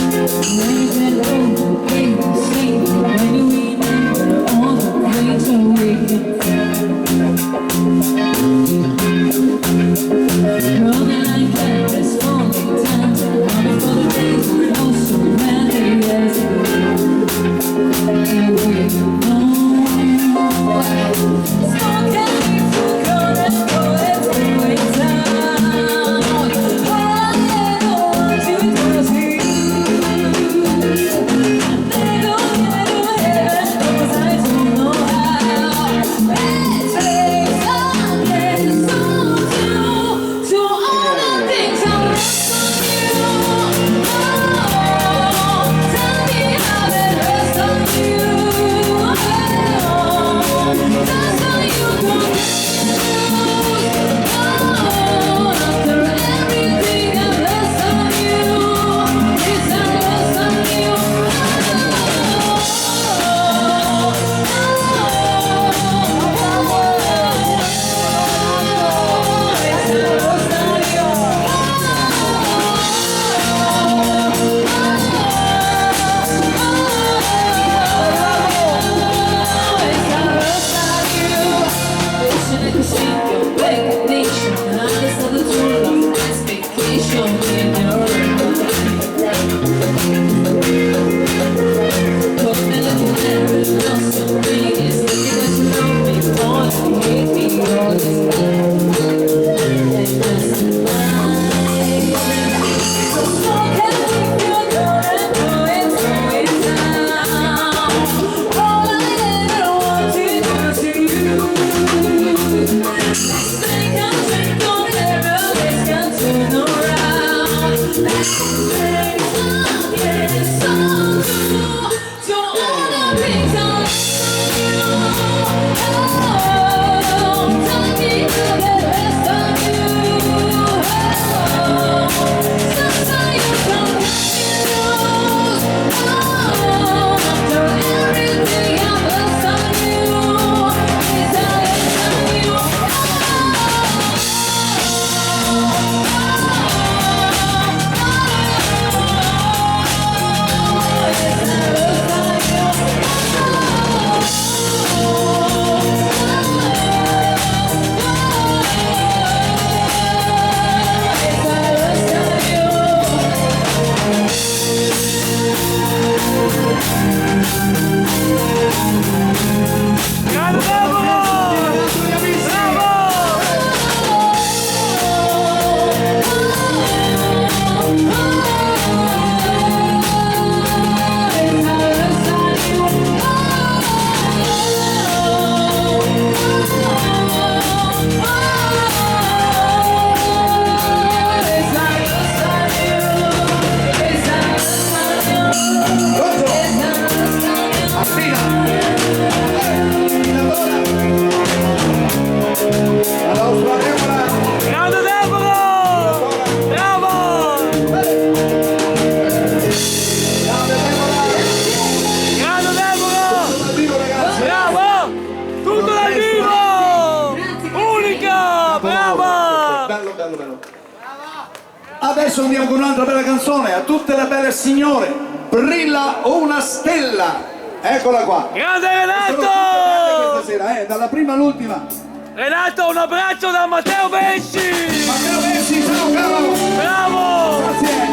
Adesso andiamo con un'altra bella canzone, a tutte le belle signore, brilla una stella, eccola qua. Grande Questa Renato! sera, dalla prima all'ultima. Renato, un abbraccio da Matteo Besci! Matteo Bessi, ciao caro! Bravo! Grazie!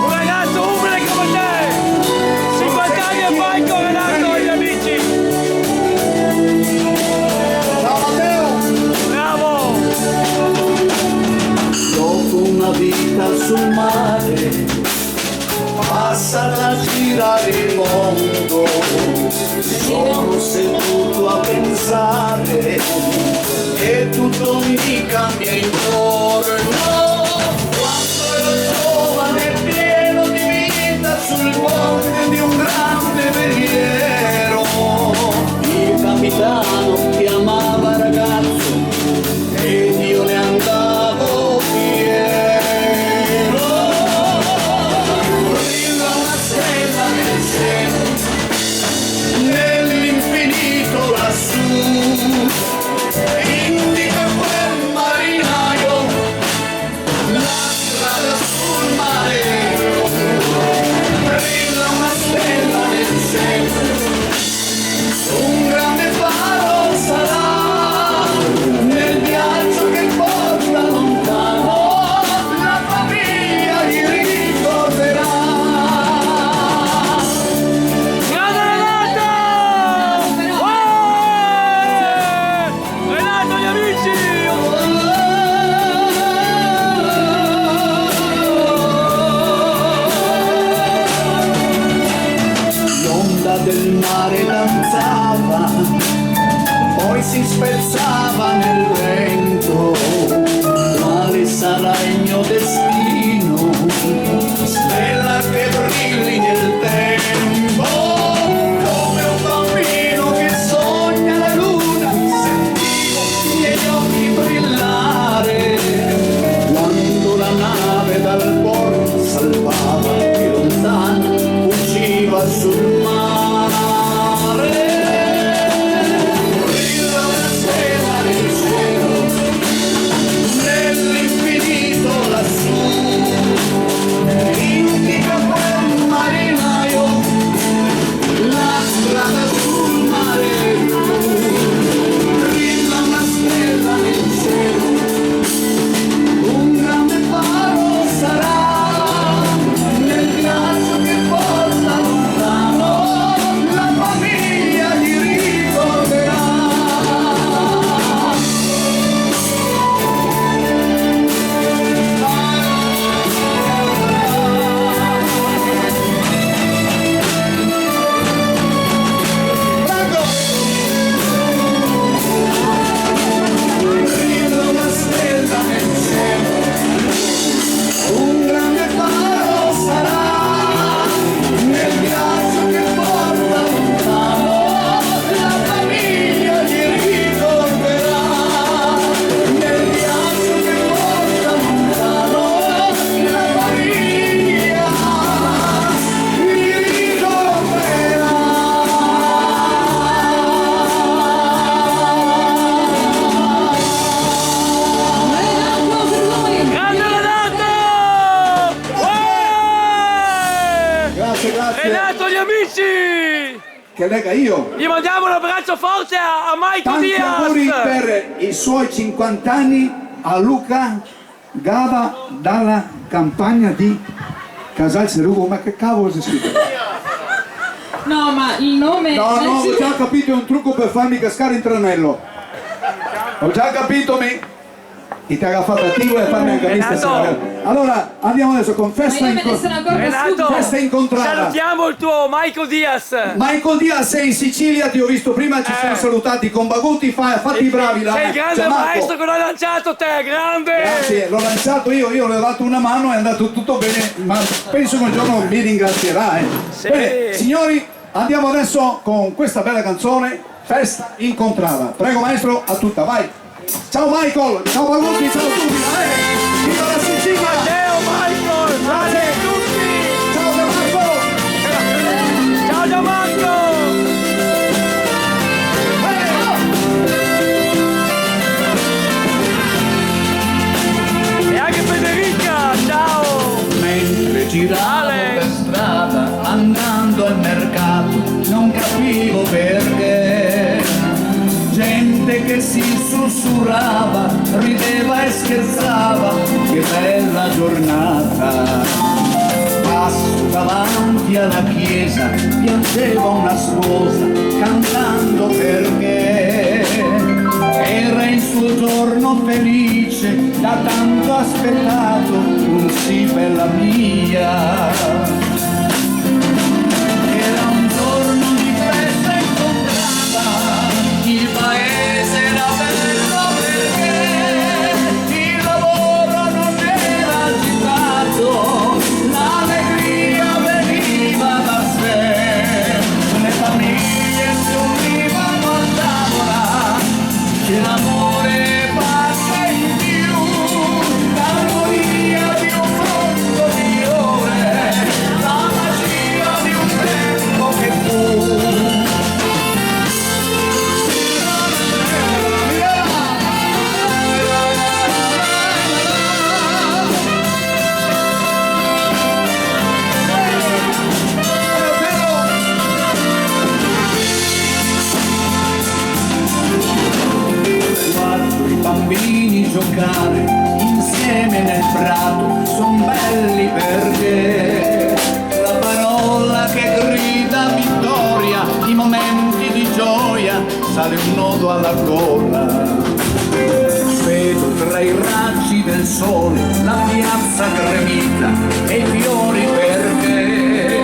Un ragazzo umile come te! 50 anni e palco Renato e gli amici! Ciao Matteo! Bravo! Dopo una vita sul mare, passata a girare il mondo, sono seduto a pensare e tutto mi cambia intorno. mare danzava, poi si spezzava nel vento. Quale sarà il mio destino? Stella che brilli nel tempo, come un bambino che sogna la luna, sentivo i miei occhi brillare quando la nave dal porto salpava di lontano, usciva sul mare. Brilla una stella nel cielo, nell'infinito lassù, indica quel marinaio la strada sul mare blu. Brilla una stella nel cielo, un grande faro sarà nel viaggio che porta lontano, la famiglia gli ricorderà. Brilla una stella nel cielo, un grande faro sarà nel viaggio che porta lontano, la famiglia gli ricorderà. Nel viaggio che porta lontano, la famiglia gli ricorderà. Grande Renato! Grazie, grazie. Renato, gli amici! Che lega io. Gli mandiamo un abbraccio forte a Michael Tanti auguri Diaz! per i suoi 50 anni a Luca Gava dalla campagna di Casal Serugo. Ma che cavolo si scrive? No, ma il nome... No, no, ho già capito, è un trucco per farmi cascare in tranello. Ho già capito, ti ha agaffato attivo e farmi anche Renato. stasera. Allora, andiamo adesso con Ma io me ne sono accorta Renato, subito. Festa incontrata. salutiamo il tuo Michael Diaz! Michael Diaz, sei in Sicilia, ti ho visto prima, ci siamo salutati con Bagutti, fatti i bravi là. Sei il grande Gianmarco. maestro che l'ha lanciato te, grande! Grazie, l'ho lanciato io le ho dato una mano, è andato tutto bene, ma penso che un giorno mi ringrazierà. Sì. Bene, signori, andiamo adesso con questa bella canzone, Festa incontrata. Prego maestro, a tutta, vai! Ciao Michael, ciao Bagutti, ciao a tutti, viva la Sicilia! Matteo, Michael, grazie a tutti! Ciao Gianmarco! Ciao Gianmarco! E anche Federica, ciao! Mentre giravo Ale. per strada andando al mercato, non capivo perché gente che si sussurrava, rideva e scherzava, che bella giornata. Passo davanti alla chiesa, piangeva una sposa cantando perché era il suo giorno felice, da tanto aspettato, un sì bella mia. Era un giorno di festa incontrata, il paese era bello perché il lavoro non era agitato, l'allegria veniva da sé, le famiglie si univano a tavola, che l'amore passa in più, l'armonia di un mondo di ore, la magia di un tempo che fu. Guardo i bambini giocare insieme nel prato, son belli perché la parola che grida vittoria, i momenti di gioia, sale un nodo alla gola. Vedo tra i raggi del sole la piazza gremita e i fiori perché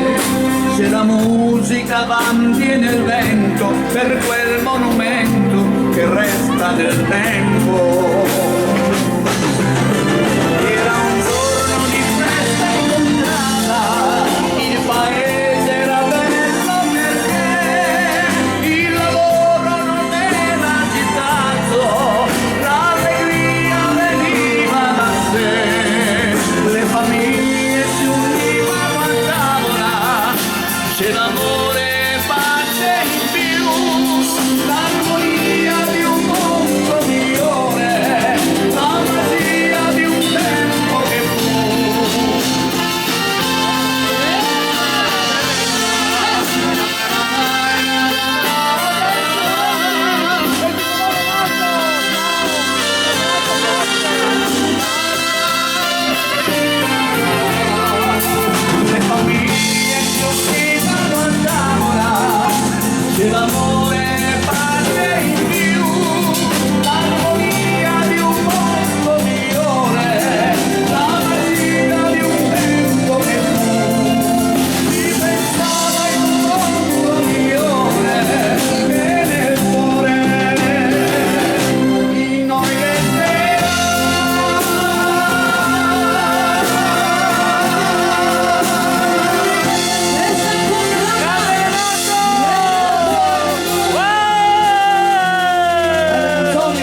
c'è la musica mantiene il vento per quel monumento che resta nel tempo. Era un giorno di festa incontrata, il paese era bello perché il lavoro non era agitato, l'allegria veniva da sé, le famiglie si univano a tavola, c'è l'amore e pace in più, l'armonia di un mondo migliore, la magia di un tempo che fu. Le famiglie si univano a tavola, c'è l'amore e pace in più, l'armonia di un mondo migliore, la magia di un tempo che fu. Si pensava in un mondo migliore che nel cuore in noi resterà.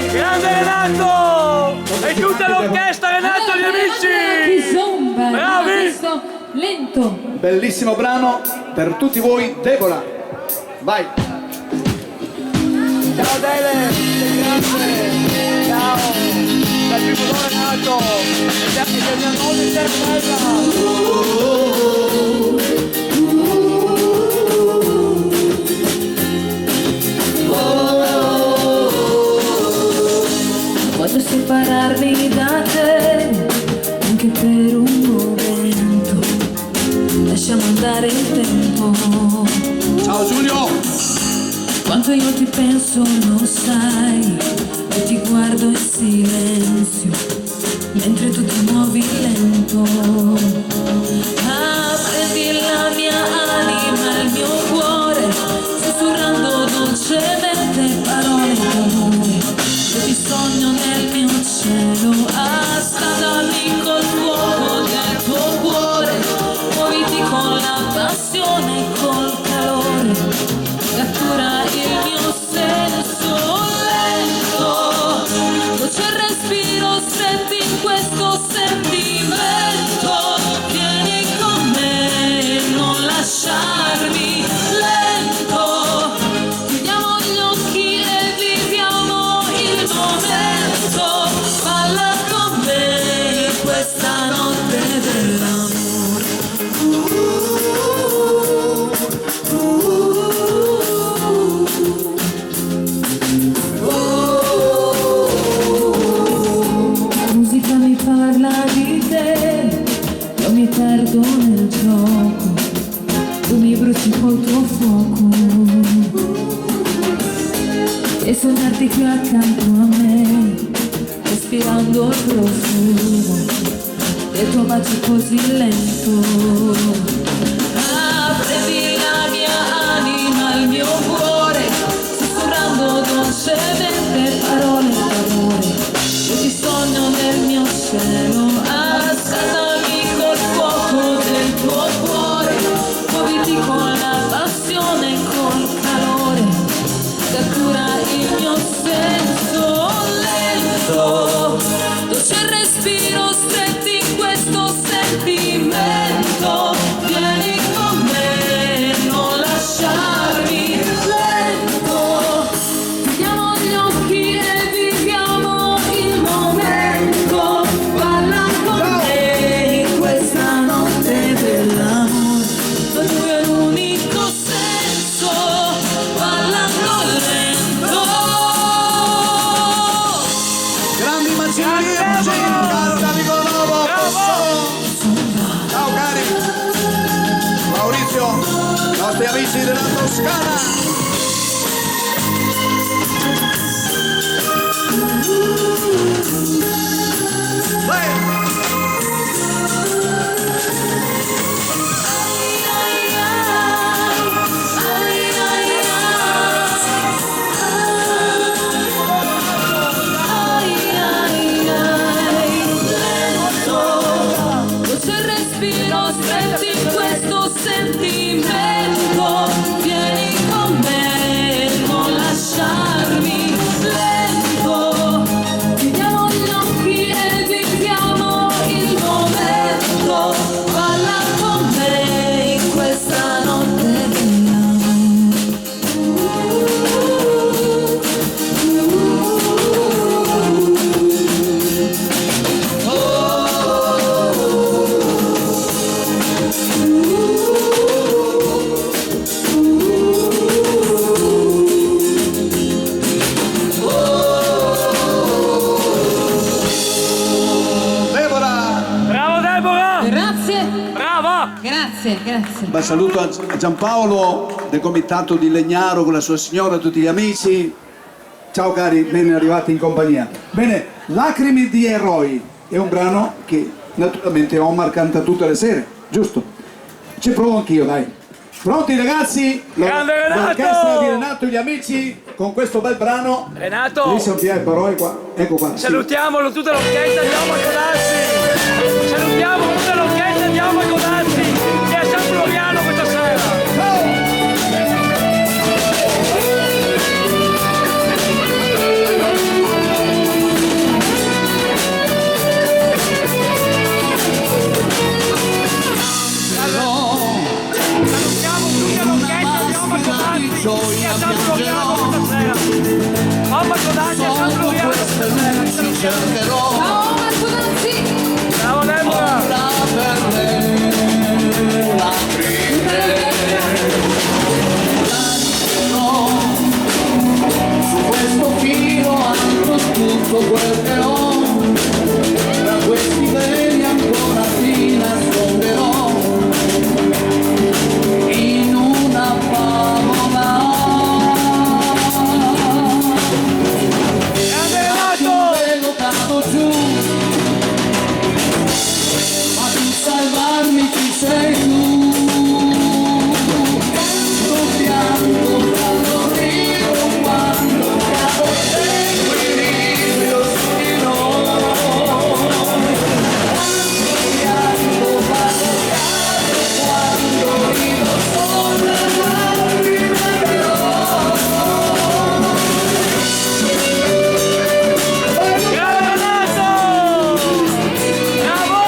Grande Renato! E tutta l'orchestra, Renato, gli amici! Kizomba, Bravi! questo lento. Bellissimo brano per tutti voi, Deborah. Vai. Ciao Dele, grazie! Ciao! Dal primo d'ora Renato! E del mio nome interpreta! Voglio separarmi da te, anche per un momento. Lasciamo andare il tempo. Ciao Giulio. Quanto io ti penso lo sai, e ti guardo in silenzio, mentre tu ti muovi lento. Ah, prendi la mia anima, il mio cuore, sussurrando dolcemente parole d'amore. Io ti sogno nel mio cielo, scaldami col fuoco del tuo cuore, muoviti con la passione e col calore, cattura il mio senso lento, dolce respiro, stretti in questo sentimento, vieni con me, non lasciarmi lento, chiudiamo gli occhi e viviamo il momento, balla con me questa notte dell'amore. La musica mi parla di te, io mi perdo nel gioco, tu mi bruci col tuo fuoco, e sognarti qui accanto a me, respirando il profumo del tuo bacio così lento. Ah, prendi la mia anima, il mio cuore, sussurrando dolcemente parole d'amore. Io ti sogno nel mio cielo, scaldami col fuoco del tuo cuore, muoviti con la passione e col calore, cattura il mio senso lento, dolce respiro, stretti in questo sentimento, vieni con me, non lasciarmi lento, chiudiamo gli occhi e viviamo il momento, balla con me in questa notte dell'amore, lo tuo è l'unico senso, ballando lento. Grandi macellerie, caro Davigo Novo. Ciao cari. Maurizio, nostri amici della Toscana. Vai. grazie. Un saluto a Giampaolo del comitato di Legnaro con la sua signora, a tutti gli amici. Ciao cari, ben arrivati in compagnia. Bene, Lacrime di eroi è un brano che naturalmente Omar canta tutte le sere, giusto? Ci provo anch'io, dai. Pronti ragazzi? Grande Renato! L'orchestra di Renato e gli amici con questo bel brano. Renato, Lì sono Pierre Paroi qua, ecco qua. Sì. salutiamolo tutta l'orchestra, andiamo a Codazzi. Salutiamo tutta l'orchestra, andiamo a Codazzi. E a San Floriano questa sera. Salutiamo tutta l'orchestra, andiamo a Codazzi. E a San Floriano questa sera. Andiamo a Codazzi, a San Floriano questa sera. Ciao Marco Danzi! Ciao Deborah! Su questo filo hanno tutto quel che ho, tra questi veli ancora ti nasconderò in una favola. Grande Renato! Io cado giù, ma tu salvarmi ci sei tu. Dobbiamo quando rido, quando cado l'equilibrio su di noi. Quando piango, vado cado, quando rido sopra lacrime Grande Renato! Bravo!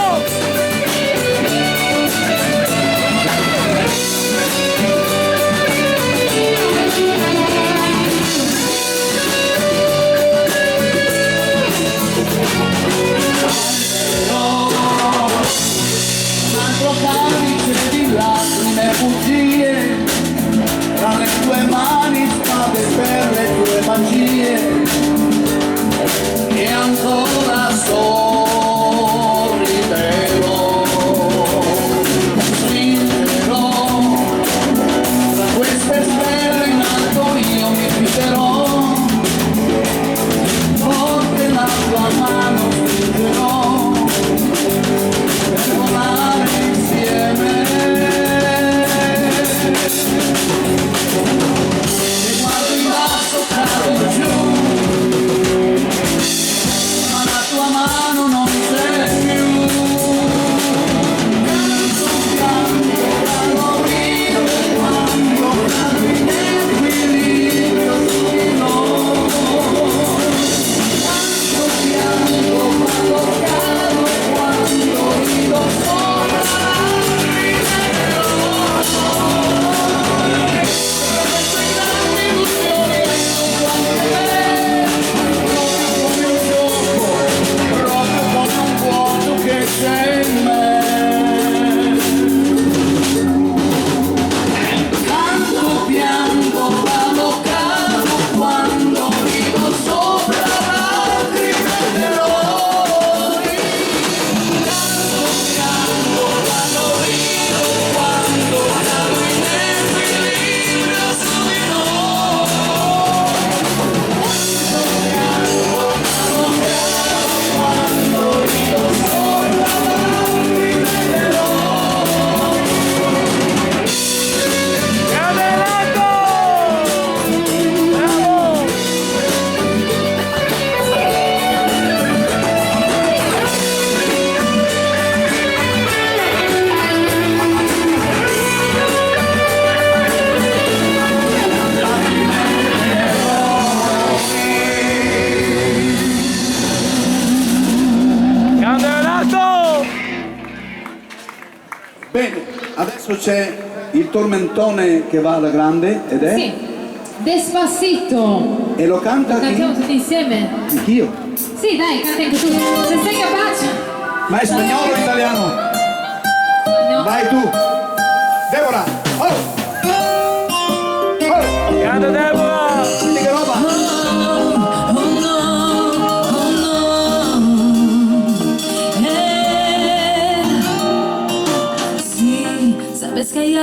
un altro calice di lacrime e bugie, tra le tue mani spade per le tue magie, e ancora sorriderò, stringerò, tra queste stelle in alto io mi fiderò, forte la tua mano stringerò, per volare insieme. Se guardo in basso cado giù, ma la tua mano non c'è più. Canto pianto, quando rido, quando cado in equilibrio su di noi. Quando piango, quando cado, quando rido sopra lacrime queste grandi illusioni sono anche me, proprio come un gioco, proprio come un vuoto che c'è in me. Quando piango, quando cado, quando rido sopra lacrime d'eroi. Quando piango, quando rido, quando cado in equilibrio su di noi. Quando piango, quando cado, quando rido sopra lacrime d'eroi. Grande Renato! Bravo! Grande Renato! Bene, adesso c'è il tormentone che va alla grande ed è? Sì, Despacito. E lo canta Lo cantiamo chi? tutti insieme? Anch'io. Sì, dai, canti anche tu. Se sei capace. Ma è spagnolo o italiano? No. Vai tu. Deborah. Oh. Oh. Grande Deborah! Senti che roba. Oh no, oh no. Sí, sabes que hay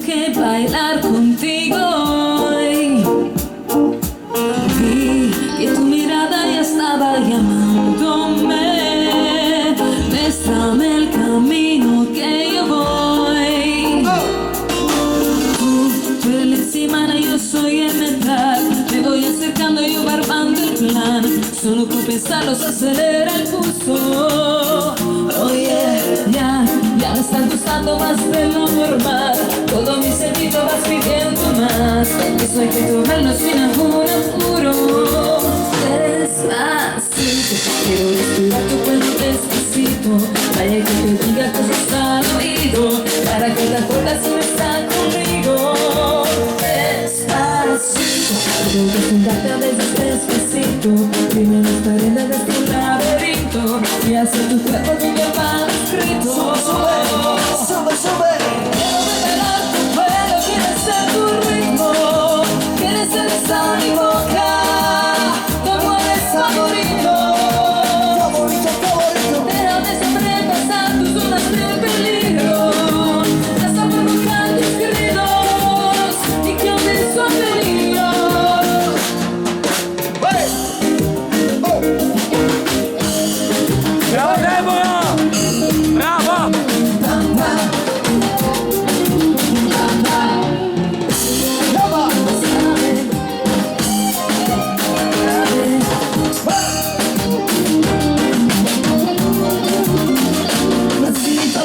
que bailar contigo. Vi que tu mirada ya estaba llamándome. Muéstrame el camino que yo voy. Tú eres la semana, yo soy el metal. Me voy acercando, yo barbando el plan. Solo con pensarlo se acelera el pulso. Oh yeah, ya me está gustando más de lo normal. Todo mi sentido vas pidiendo más. Eso hay que tomarlo sin apuro. Despacito, quiero respirar tu cuerpo despacito. Vaya que te diga cosas al oído, para que te acuerdas si no estás conmigo. Despacito, quiero desnudarte a veces despacito. Dime las paredes de este laberinto y hacer tu cuerpo tu llamado escrito. Sube. Quiero revelar tu pelo, quieres ser tu ritmo. Quieres ser esa mi boca, tu amor es favorito. Deja de sobrepasar tus zonas de peligro. Hasta provocar tus gritos y que aumenten su peligro. Bravo Deborah! Bravo!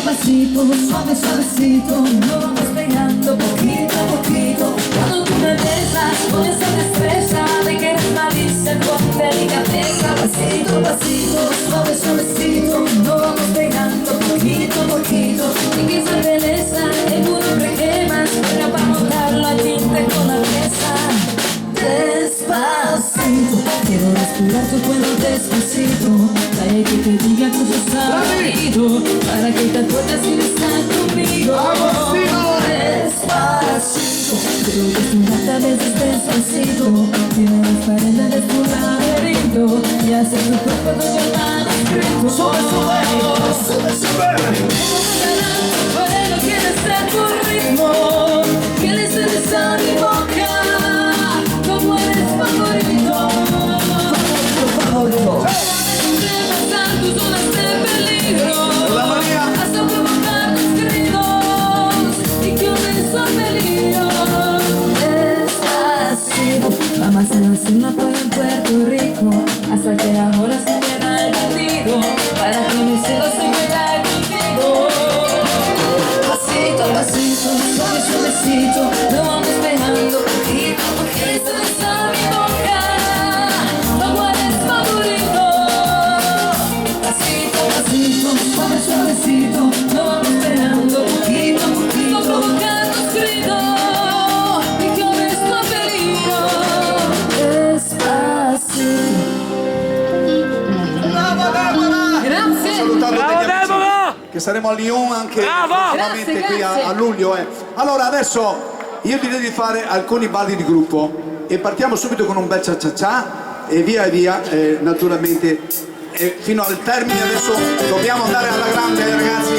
Pasito, suavecito, nos vamos pegando poquito a poquito. Cuando tú me besas con esa destreza de que eres malicia con delicadeza. Pasito, suavecito, nos vamos pegando poquito a poquito. Y que esa belleza el mundo requemas, venga para montarlo a tinte con la pieza. Despacito, quiero respirar tu cuerpo despacito. Vaya que te diga cosas al oído, para que te acuerdes si no estás conmigo. Despacito, quiero desnudarte a veces despacito. Tiene las paredes de tu laberinto y hacer tu cuerpo tu llamado escrito. Sube. Bueno, quieres ser tu ritmo, quieres ser esa mi boca. Como eres favorito. Sobrepasar tus zonas de peligro. Hasta provocar tus gritos y que aumenten su peligro. Despacito, vamos a hacer una prueba en Puerto Rico, hasta que ahora se queda el contigo, para que mis celos se queden contigo. Pasito, suavecito, lo vamos pegando poquito, porque eso es a mi boca. Tu amor es favorito. Pasito, suavecito, lo vamos pegando poquito a poquito, provocando gritos y que aumentes tu peligro. Despacito. Grazie. Salutando Bravo degli amici Deborah! che saremo a Lyon anche Bravo! prossimamente qui Grazie. a luglio. Allora adesso io direi di fare alcuni balli di gruppo e partiamo subito con un bel cia-cia-cia e via naturalmente fino al termine. Adesso dobbiamo andare alla grande, ragazzi.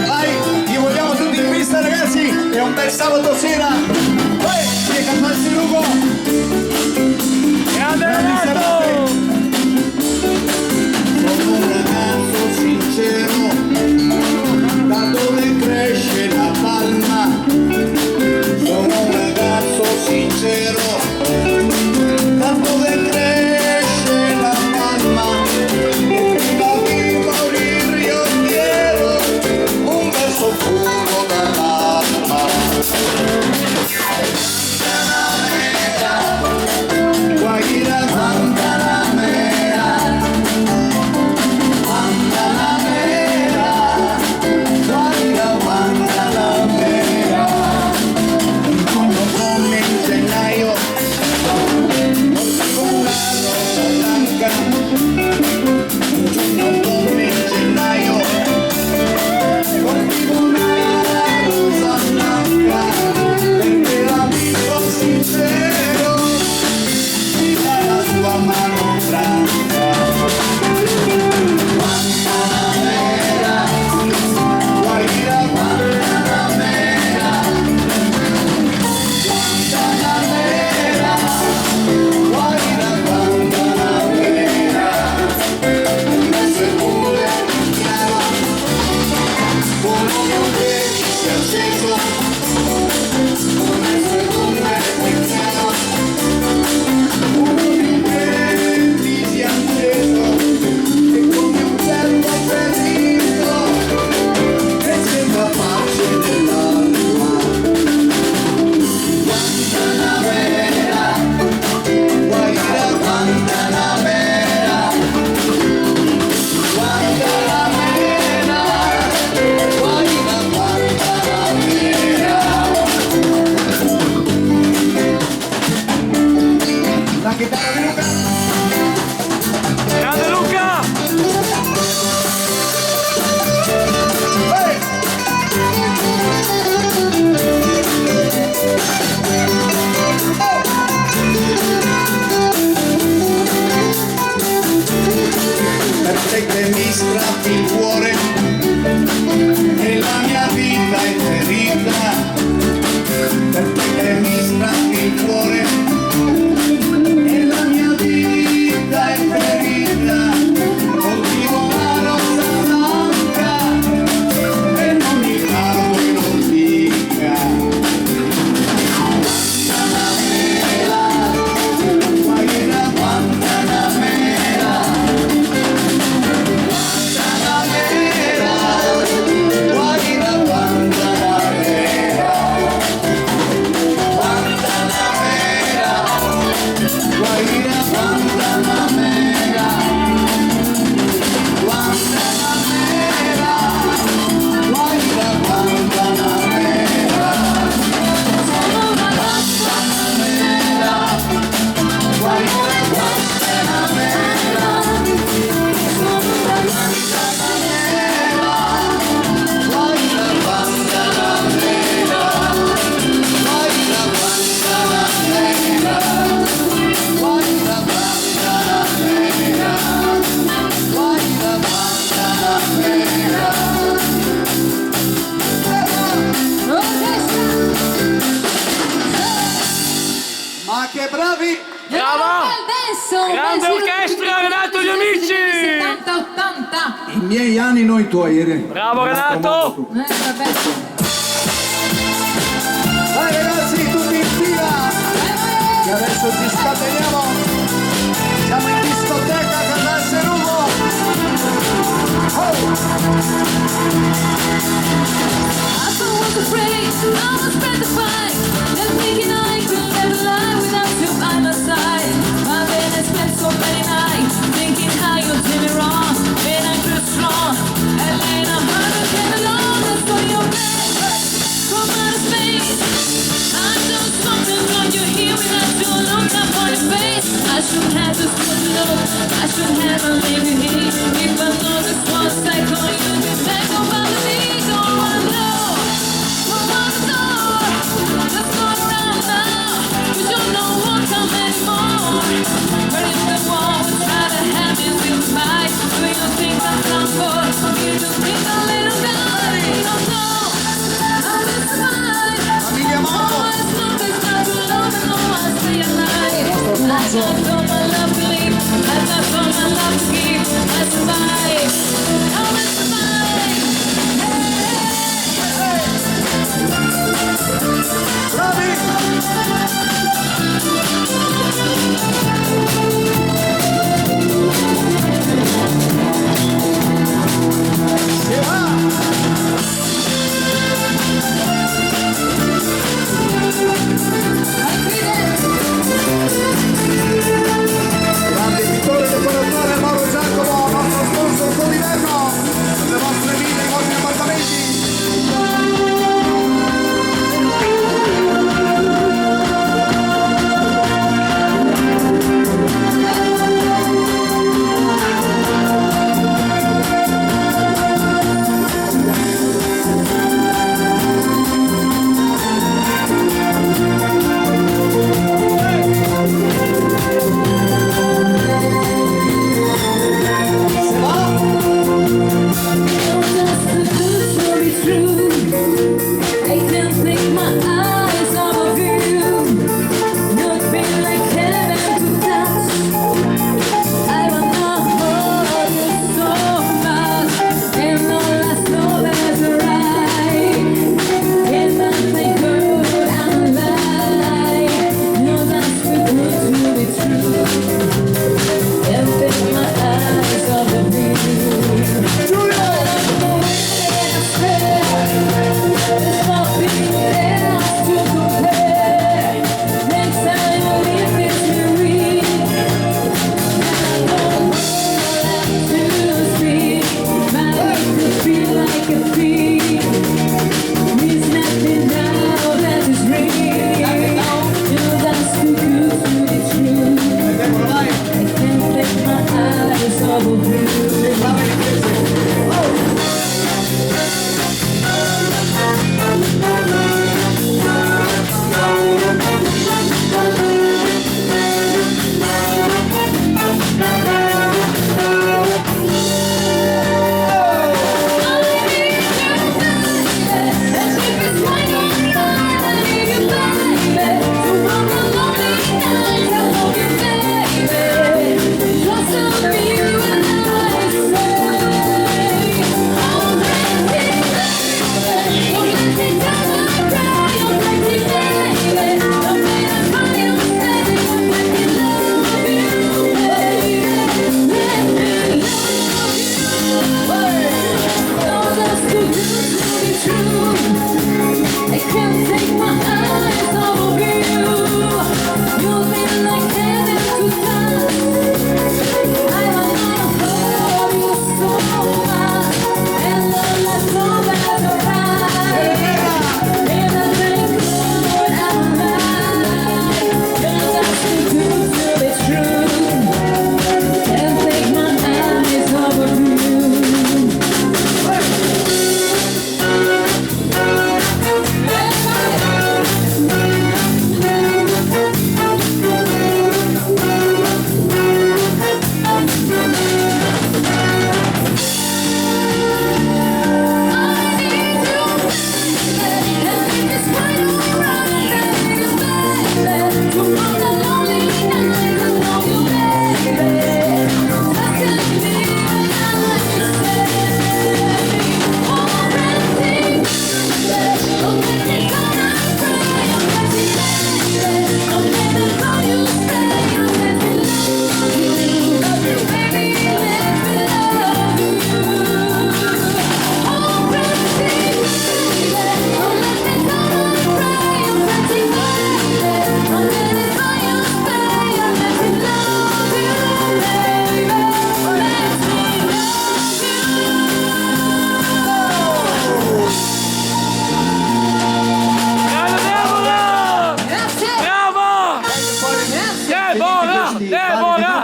Vai, vi vogliamo tutti in pista, ragazzi, è un bel sabato sera. Vai, che cantarsi Lugo. Grande Grandi Renato! serate. Sono un ragazzo sincero, da dove cresce la palma. Sono un ragazzo sincero, da dove cresce la palma. Prima di morir io quiero un beso puro dall'alma. Guaira Guantanamera, Guantanamera. che bravi! Bravo! Adesso! Grande orchestra, Renato, gli amici! 70-80! I miei anni, noi tuoi. Bravo Renato! Vabbè. Vai ragazzi, tutti in fila! Che adesso ci scateniamo! Siamo in discoteca a Casal Serugo! I was afraid, I was petrified, and thinking I could never lie without you by my side. My bed has spent so many nights thinking how you did me wrong, and I grew strong, and then a hundred came along and saw your face from outer space. I know something wrong, you're here without your look up on your face. I should have just put it up, I should have a living here. If I know this one cycle, you'd be back on my knees. Don't wanna know. Let's go around now, 'cause you don't want come anymore. Ready for the war, we try to have this in fight. Do you think I'm not good? You just think a little guy. No, I will survive. Famiglia Marco! Oh, as long as I belong, I know I'll stay alive. I got all my love to live, I got all my love to give. I survive, I will survive. Bravi! Si va! Grande pittore decoratore Mauro Gianni.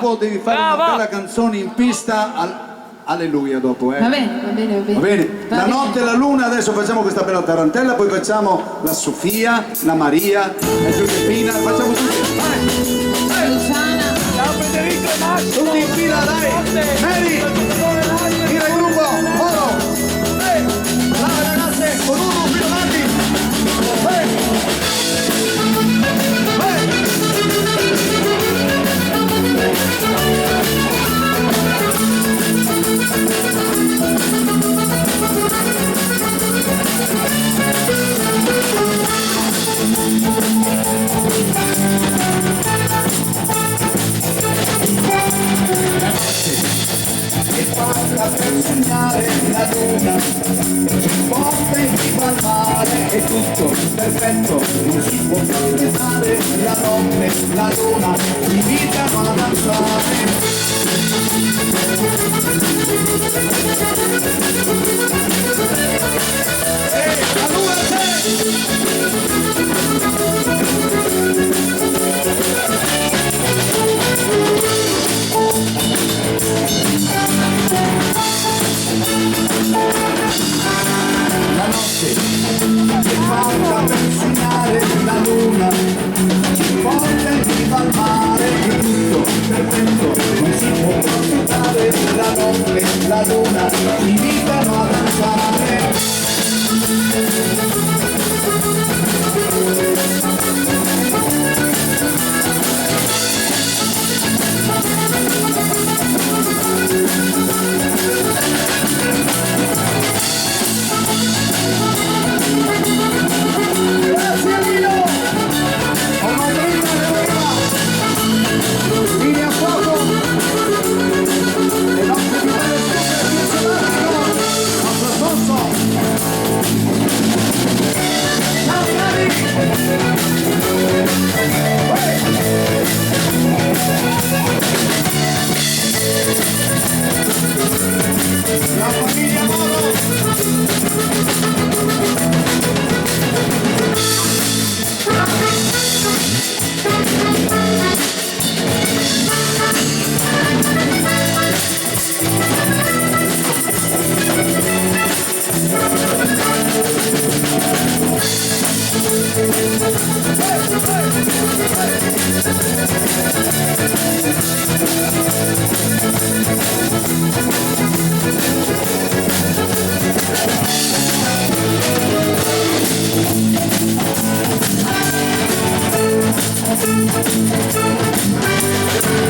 dopo devi fare Brava. una bella canzone in pista. Alleluia dopo, Va bene, va bene, va bene. Va bene? Va La bene. notte e la luna, adesso facciamo questa bella tarantella, poi facciamo la Sofia, la Maria, la Giuseppina, facciamo tutti. Vai! Luciana. Ciao Federico e Max. Tutti in fila, dai! Mary! Tira il gruppo! Oro! Brave ragazze! Con uno più avanti! Fatta per sognare la luna, porta in riva al mare, è tutto perfetto, non si può aspettare, la notte, la luna, invitano a danzare. La luna la notte è fatta per sognare la luna, ci porta in riva al mare, è tutto perfetto, non si può aspettare, la notte, la luna, invitano a danzare. Grazie Lino! Ho una brutta vera! Vieni a fuoco! Le nostre di fare super funzionativo! Nostro sponsor! Ciao cari! La famiglia Moro!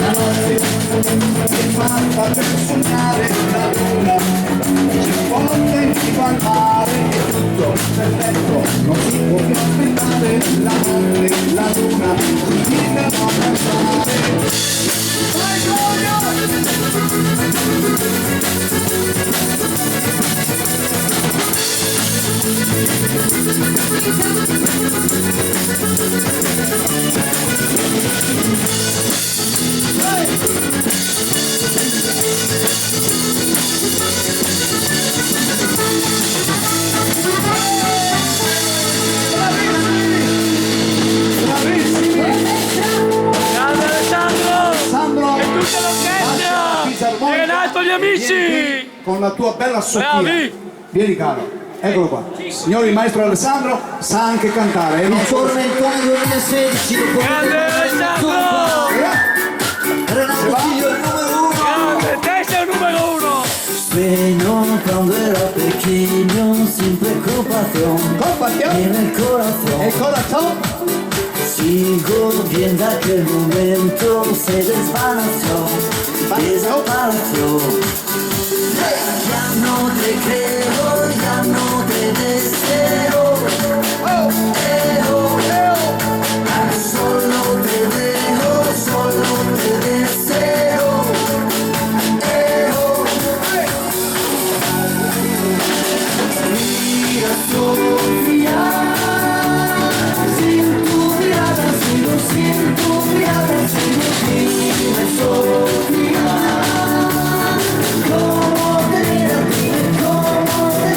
La notte è fatta per sognare la luna, ci porta in riva al mare, è tutto perfetto, non si può più aspettare, la notte, la luna, invitano a danzare. Vai Grande Alessandro! Sandro! E tutta l'orchestra! Renato, gli amici! Con la tua bella Sofia. Bravi! Vieni caro, eccolo qua. Signori, il maestro Alessandro sa anche cantare. E non solo... Tormentone 2016 Grande Alessandro! Renato Figlio il numero uno. Grande, te sei il numero uno! Sueño cuando era pequeño sin preocupación Compasión. en el corazón. El corazón. Sigo viendo aquel momento se desvaneció, desapareció. Ya no te creo, ya no te deseo. Solo te dejo, solo te deseo. Mira Sofía, sin tu mirada, sin tu mirada, dime Sofía, ¿cómo te mira, dime cómo te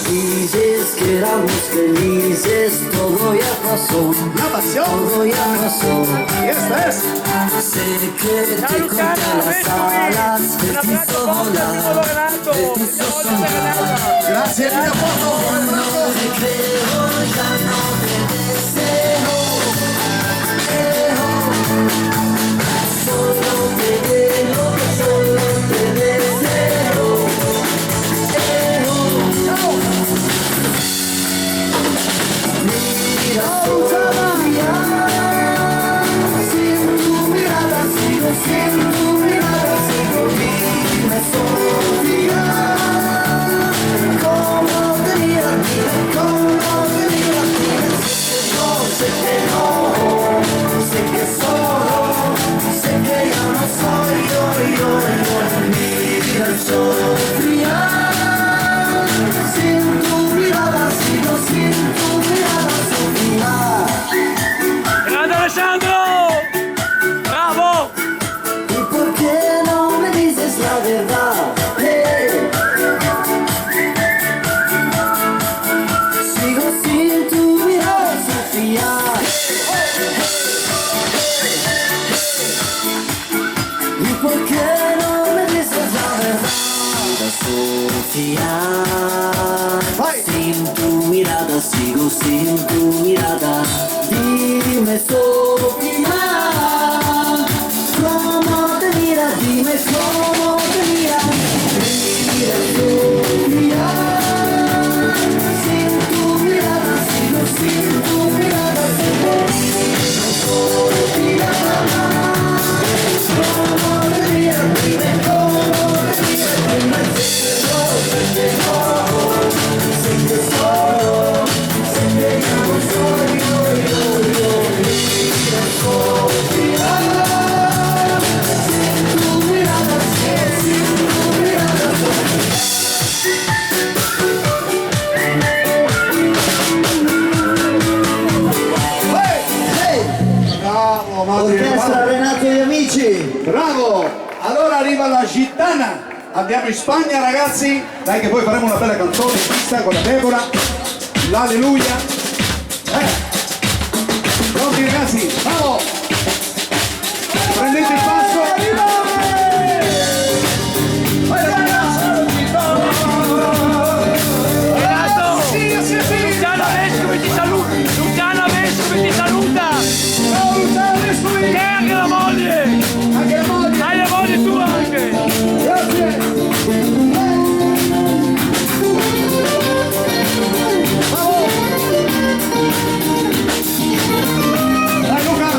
Dices que éramos felices, todo ya pasó. La pasión. Todo ya pasó. Y esta es. Sé que te conté las alas, Un te abbraccio hizo forte al primo volar. Renato, mia moglie Renata. Grazie mille a poco. No te creo, ya no te deseo. Solo te veo, solo te deseo. Mira, Sofía, sin tu mirada sigo, sin tu mirada sigo. Dime, Sofía, cómo te miras, dime cómo te miras, dime. No sé que no, sé que solo, sé que ya no soy yo. Mira, Sofía, sin tu mirada sigo, sin tu mirada, Sofía. Grande Alessandro! Bravo! ¿Y por qué no me dices la verdad? Sigo sin tu mirada, Sofía. ¿Y por qué no me dices la verdad? Sofía, sin tu mirada, sigo sin tu mirada. Dime, Sofía, ¿cómo te miras? Dime cómo te miras. Mira, Sofía, sin tu mirada, sigo sin tu mirada. Sofía, ¿cómo te miras? Dime cómo te miras. Sé que solo, sé que ya no soy yo. Mira, Sofía, sin tu mirada, sin tu mirada. Bravo, Orchestra Renato e amici. Bravo! Allora arriva la gitana. Andiamo in Spagna, ragazzi. Dai che poi faremo una bella canzone in pista con la Deborah. L'alleluia. Pronti ragazzi? Bravo! Prendete il passo. Vai, ragazzi! Renato! Luciano Vescovi ti saluta! Luciano Vescovi ti saluta! Ciao Luciano Vescovi! E anche la moglie! Anche la moglie! Hai la moglie tua anche! Grazie! Dai Luca!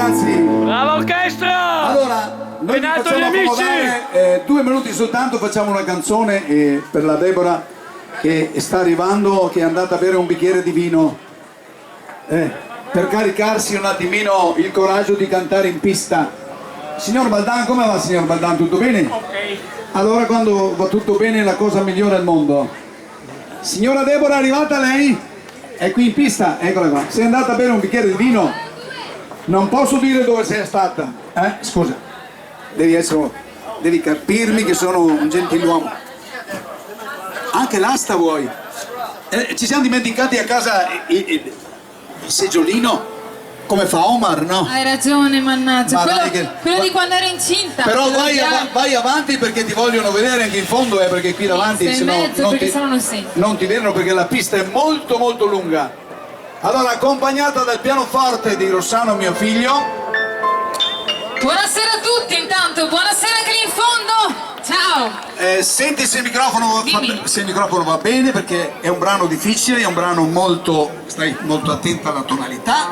ragazzi. Brava orchestra! Allora, noi vi Renato, facciamo gli amici! accomodare 2 minuti soltanto, facciamo una canzone per la Deborah che sta arrivando, che è andata a bere un bicchiere di vino per caricarsi un attimino il coraggio di cantare in pista. Signor Baldan, come va signor Baldan? Tutto bene? Ok. Allora quando va tutto bene è la cosa migliore al mondo. Signora Deborah, è arrivata lei? È qui in pista, eccola qua. Sei andata a bere un bicchiere di vino? Non posso dire dove sei stata. Scusa, devi capirmi che sono un gentiluomo. Anche l'asta vuoi? Ci siamo dimenticati a casa il seggiolino? Come fa Omar, no? Hai ragione, mannaggia. Ma Quello, dai che- quello di quando ero incinta. Però te lo vai, dirà. vai avanti perché ti vogliono vedere anche in fondo, perché qui davanti Stai in sennò mezzo perché sennò non senti. non ti vedono perché la pista è molto molto lunga. Allora, accompagnata dal pianoforte di Rossano, mio figlio. Buonasera a tutti intanto, buonasera anche lì in fondo. Ciao. Senti se il microfono Dimmi. se il microfono va bene, perché è un brano difficile, è un brano molto, stai molto attenta alla tonalità.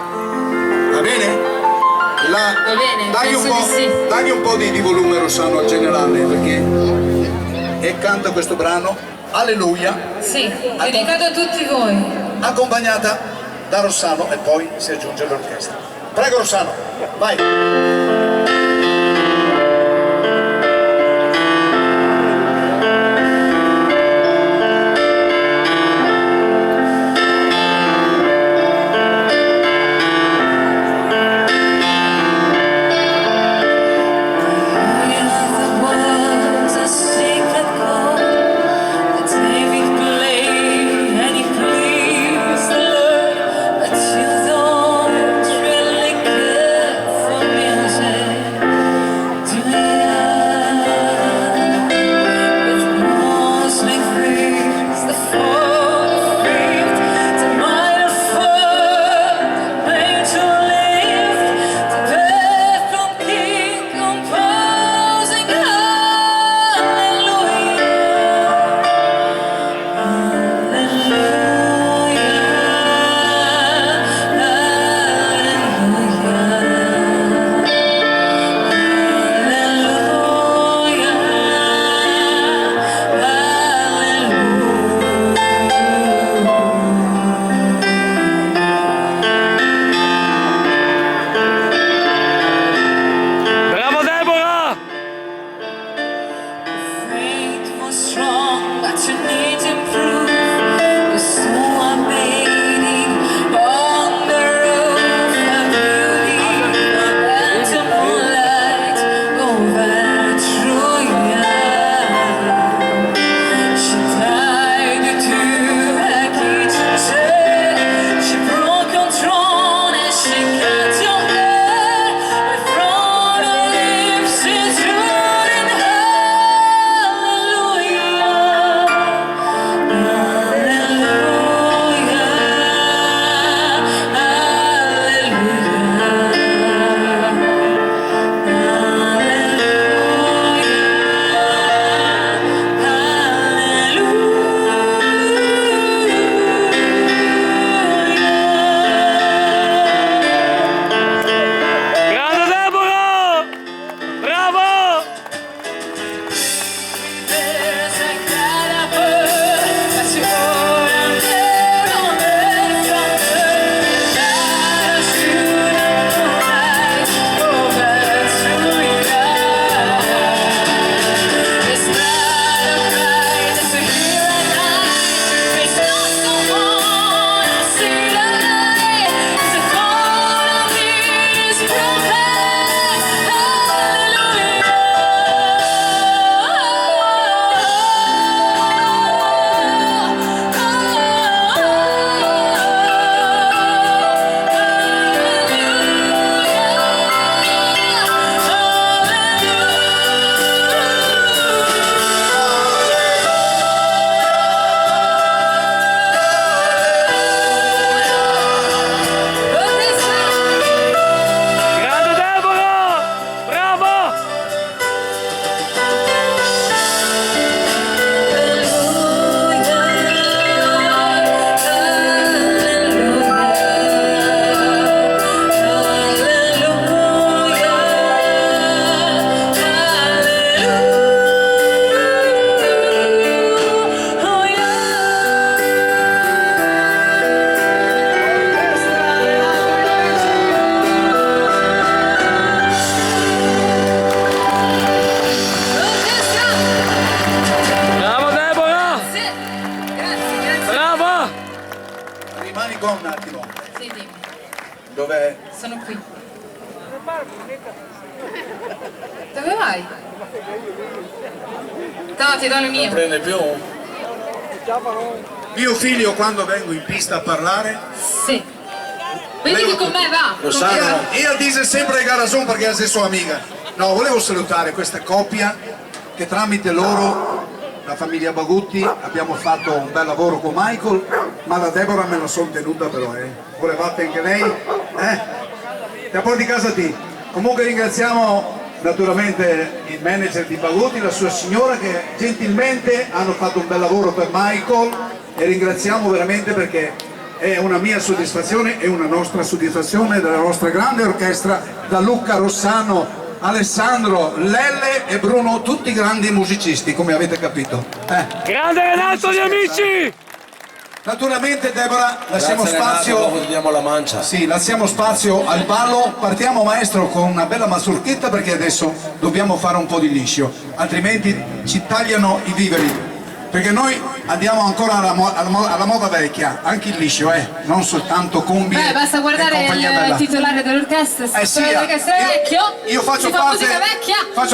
Va bene? Va bene, Dagli un, penso po', di sì. dagli un po' di volume Rossano al generale, perché e canta questo brano, Alleluia, Sì, dedicato a tutti voi. accompagnata da Rossano e poi si aggiunge l'orchestra. Prego Rossano, vai. Children really care for music. Dove vai? No, ti do le mie. Prende più? Mio figlio quando vengo in pista a parlare, Sì. Vedi che con me va. lo sa, io dice sempre che ha ragione perché è la sua amica. No, volevo salutare questa coppia che tramite loro, la famiglia Bagutti, abbiamo fatto un bel lavoro con Michael, ma la Deborah me la sono tenuta però, volevate anche lei? Da poi di casa ti. Comunque ringraziamo naturalmente il manager di Bagutti, la sua signora che gentilmente hanno fatto un bel lavoro per Michael e ringraziamo veramente perché è una mia soddisfazione e una nostra soddisfazione della nostra grande orchestra, da Luca Rossano, Alessandro, Lelle e Bruno, tutti grandi musicisti come avete capito. Grande Renato, gli amici! Naturalmente Deborah, lasciamo spazio. Vediamo la mancia. Sì, lasciamo spazio al ballo, partiamo maestro con una bella mazurchetta perché adesso dobbiamo fare un po' di liscio, altrimenti ci tagliano i viveri, perché noi andiamo ancora alla moda vecchia, anche il liscio, non soltanto combi. Basta guardare il titolare dell'orchestra, sì, l'orchestra è vecchio, io faccio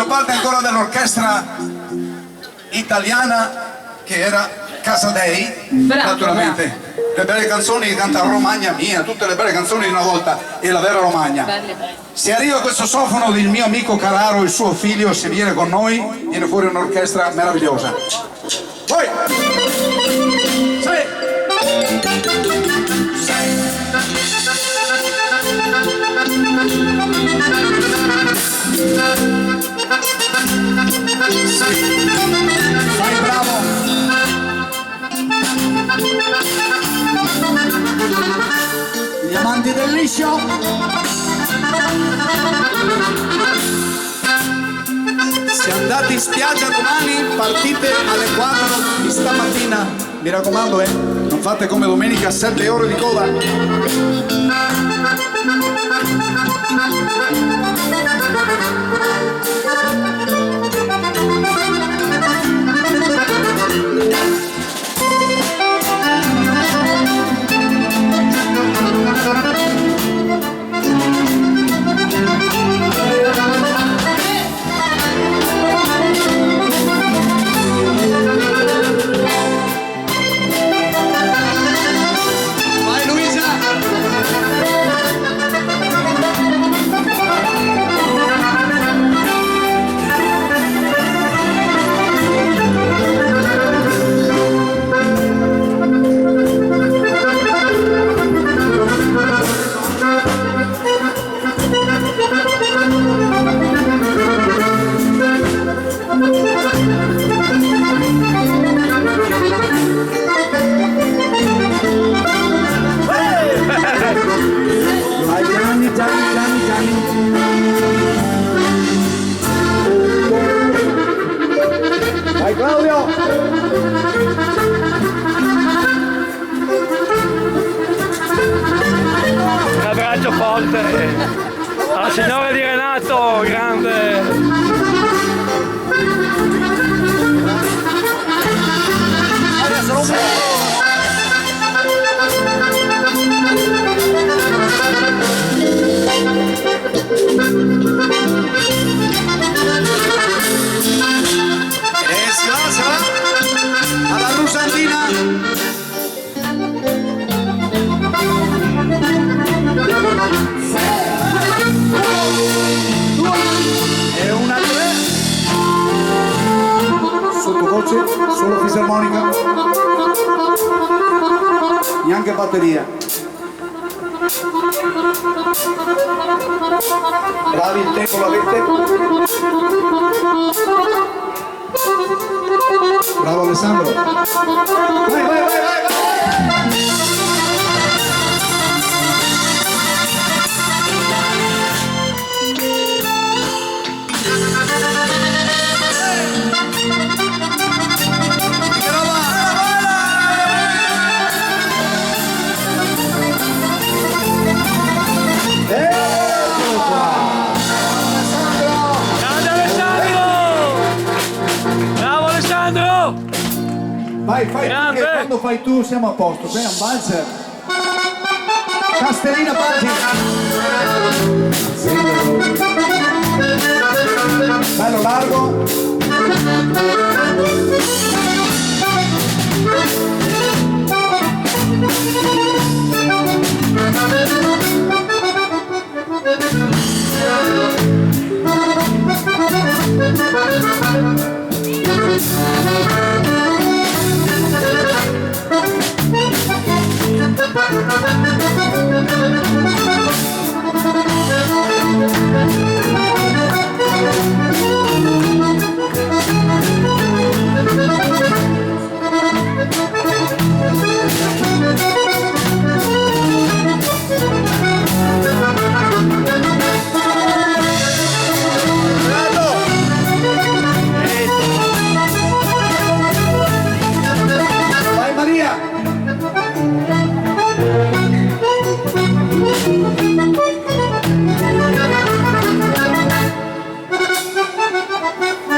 parte ancora dell'orchestra italiana che era Casadei, naturalmente. Bravo. Le belle canzoni che canta Romagna mia, tutte le belle canzoni di una volta e la vera Romagna. Belle. Se arriva questo sassofono del mio amico Carraro, il suo figlio, se viene con noi, viene fuori un'orchestra meravigliosa. Poi! Vai bravo! Gli amanti del liscio, se andate in spiaggia domani partite alle 4 di stamattina, mi raccomando, non fate come domenica 7 ore di coda. Vai Claudio! Un abbraccio forte alla signora di Renato, grande! Si va alla Rusandina. E una tre. Sottovoce, solo fisarmonica. Neanche batteria. Bravi, il tempo l'avete. Bravo Alessandro. Vai, vai, vai, vai, vai, fai tu, che quando fai tu siamo a posto, sei un valzer. Castellina Paggi. Bello largo. Vai Maria!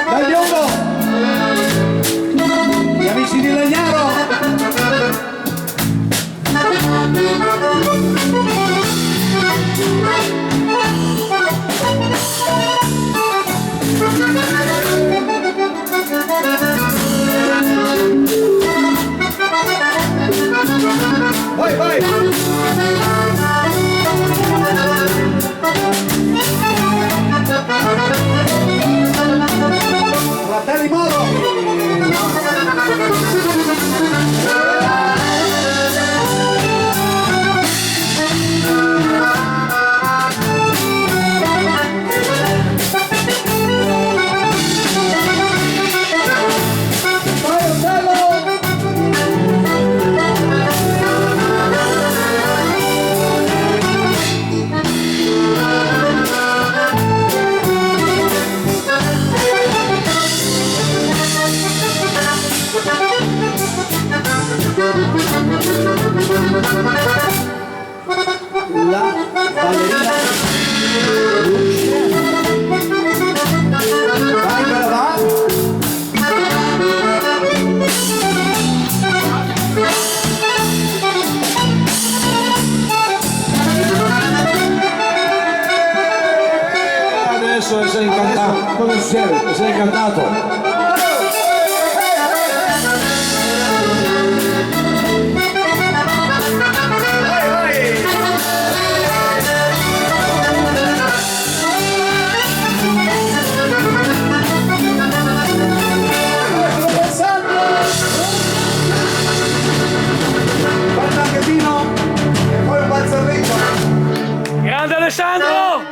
Dai biondo! Gli amici di Legnaro! Vai, vai! Fratelli Moro! Vai, Otello! La ballerina Luciana. Vai, bella, va. Adesso sei incantato. Cosa succede? Sei incantato. Guarda anche Dino e poi un balzarretto. Grande Alessandro!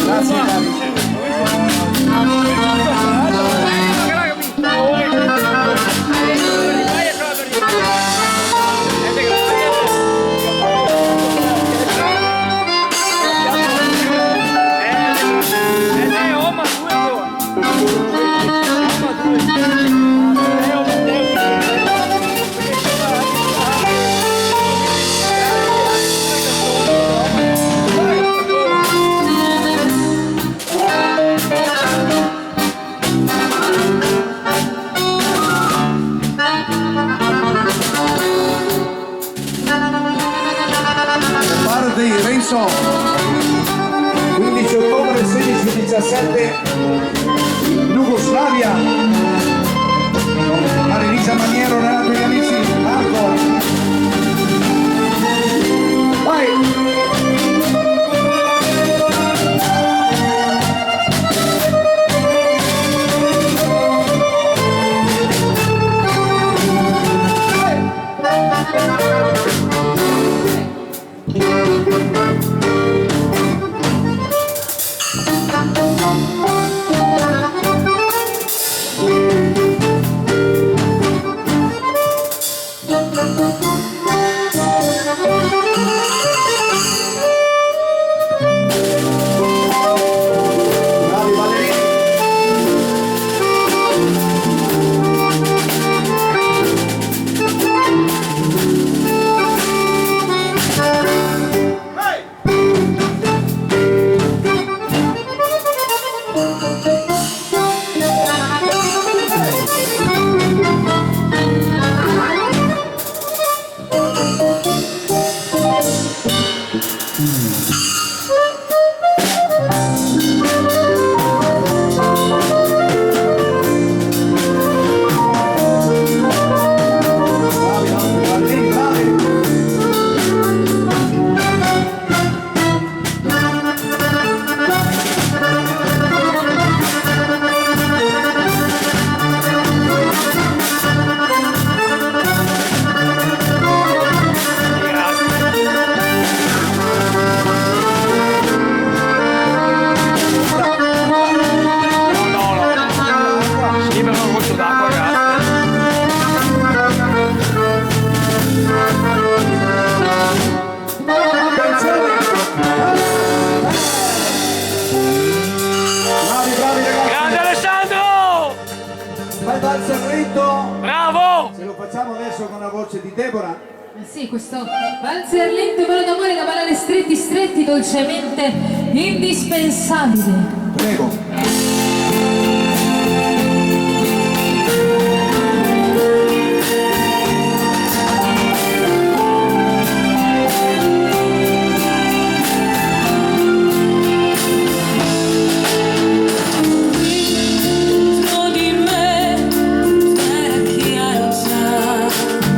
Grazie cari. Pardi Renzo 15 ottobre 16-17 Jugoslavia Marilisa Maniero, Renato e amici, Marco vai valzer Bravo! se lo facciamo adesso con la voce di Deborah. Sì, questo valzer lento quello d'amore da ballare stretti stretti dolcemente indispensabile. Prego. Dentro di me era chiaro già.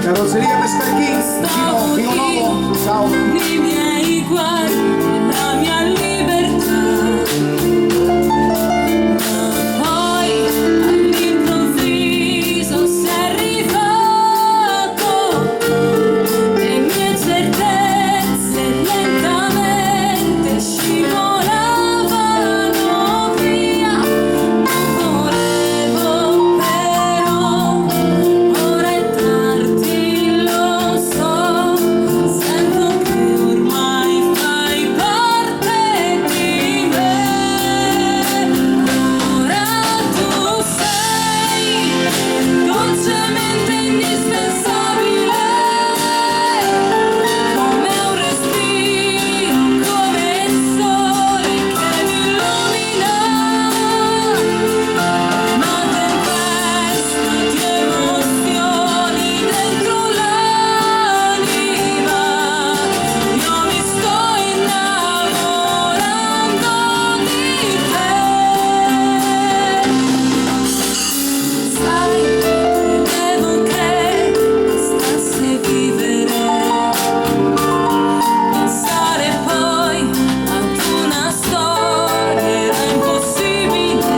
Carrozzeria Mescalchini, Stavo Vigo Novo, ciao. i miei guai, la mia libertà. Ma poi all'improvviso sei arrivato, le mie certezze lentamente scivolavano via. Non volevo però ora è tardi, lo so, sento che ormai fai parte di me. Ora tu sei dolcemente indispensabile, come un respiro, come il sole che mi illumina. Una tempesta di emozioni dentro l'anima. Io mi sto innamorando di te. Sai, credevo che bastasse vivere, pensare poi ad una storia era impossibile.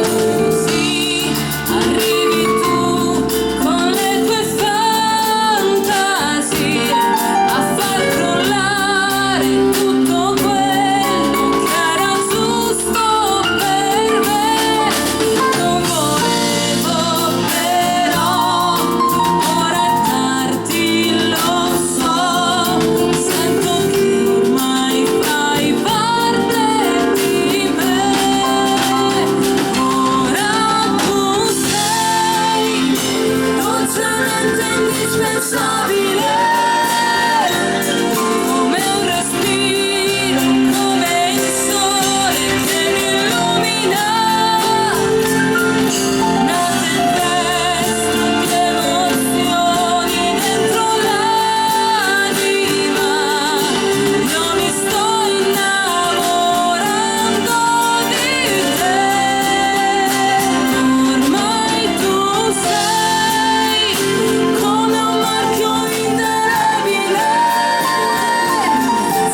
Così arrivi tu con le tue fantasie a far crollare tutto quello che era giusto per me. Non volevo però, ora è tardi, lo so, sento che ormai fai parte di me. Ora tu sei dolcemente indispensabile, come un respiro, come il sole che mi illumina. Una tempesta di emozioni dentro l'anima. Io mi sto innamorando di te. Ormai tu sei come un marchio indelebile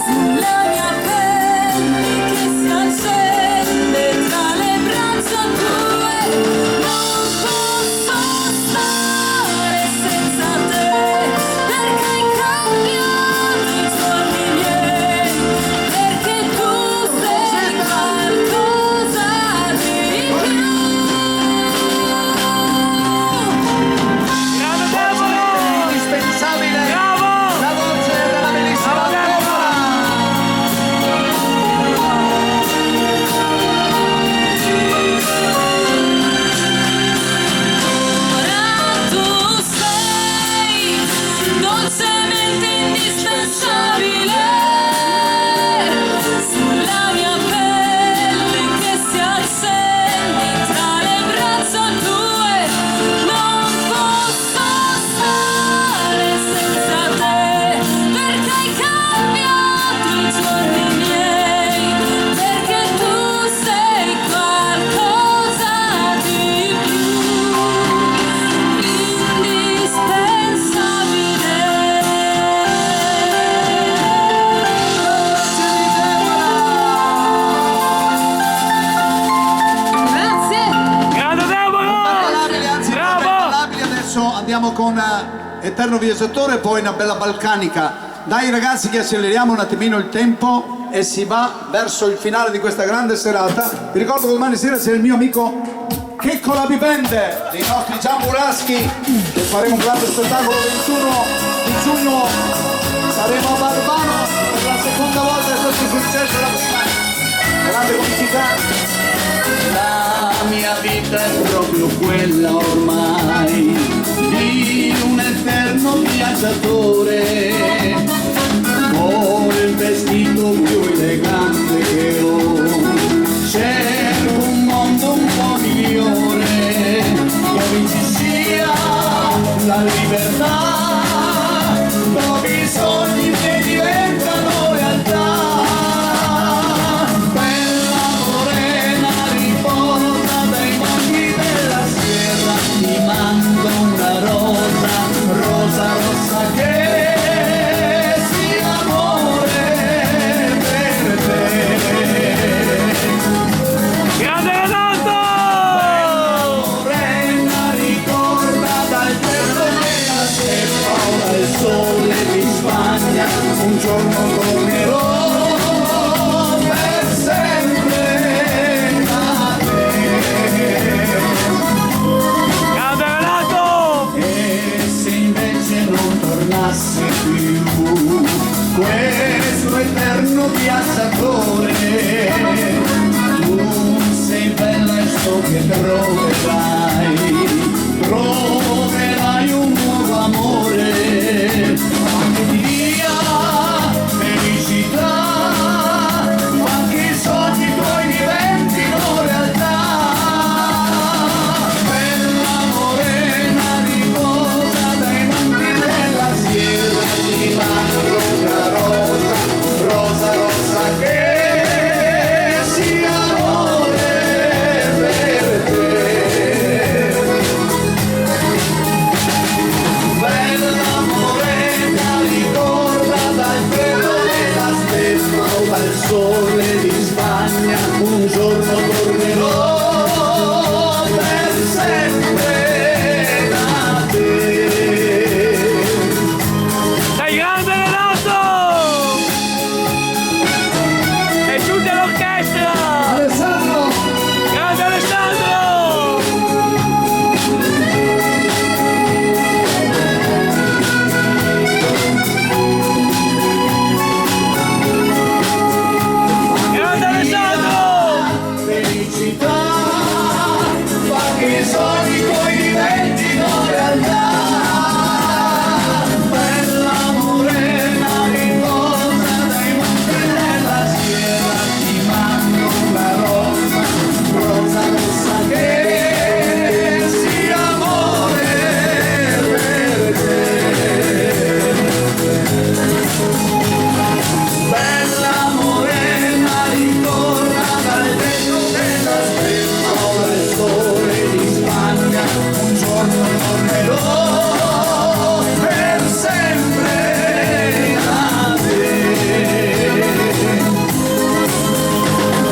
sulla mia pelle che si accende tra le braccia tue. Non posso stare senza te, perché hai cambiato i giorni miei, perché tu sei qualcosa di più. Grande Deborah! Indispensabile. Bravo! La voce della bellissima Bravo, Deborah. Ora tu sei dolcemente indispensabile sulla mia pelle che si accende tra le braccia tue. Non posso stare senza te, perché hai cambiato i giorni miei, perché tu sei qualcosa di più. Grazie. Grande Deborah! Impecabili, anzi Bravo! impecabili. Adesso andiamo con Eterno Viaggiatore e poi una bella balcanica. Dai ragazzi che acceleriamo un attimino il tempo e si va verso il finale di questa grande serata. Vi ricordo che domani sera c'è il mio amico Checco la Bibende, dei nostri Giamburaschi, che faremo un grande spettacolo il 21 di giugno. Saremo a Barbano per la seconda volta, è stato successo la prima. Grande comicità. La mia vita vita è proprio quella ormai di un eterno viaggiatore, ho il vestito più elegante che ho, cerco un mondo un po' migliore, dove ci sia la libertà, dove i sogni che diventano realtà. Bella morena riposa dai monti della sierra, ti mando una rosa, rosa rossa che sia amore per te. Grande Renato! Morena ricorda dal cielo della steppa, dal sole di Spagna, un giorno tornerò per sempre da te. Grande Renato! E se invece non tornasse più questo eterno viaggiatore, tu sei bella e so che troverai un nuovo amore, ma che ti dia felicità, ma che i sogni tuoi diventino realtà. Bella morena riposa dai monti della sierra, ti mando una rosa, rosa rossa che sia amore per te. Bella morena ricorda dal cielo della steppa o dal sole di Spagna, un giorno tornerò per sempre da te. Dai, grande Renato! E tutta l'orchestra! Alessandro! Grande Alessandro! Grande Alessandro! Felicità, fa che i sogni tuoi diventino realtà. Bella morena riposa dai monti della sierra, ti mando una rosa, rosa rossa che sia amore per te. Bella morena ritorna dal vento della steppa o dal sole di Spagna, un giorno tornerò per sempre da te.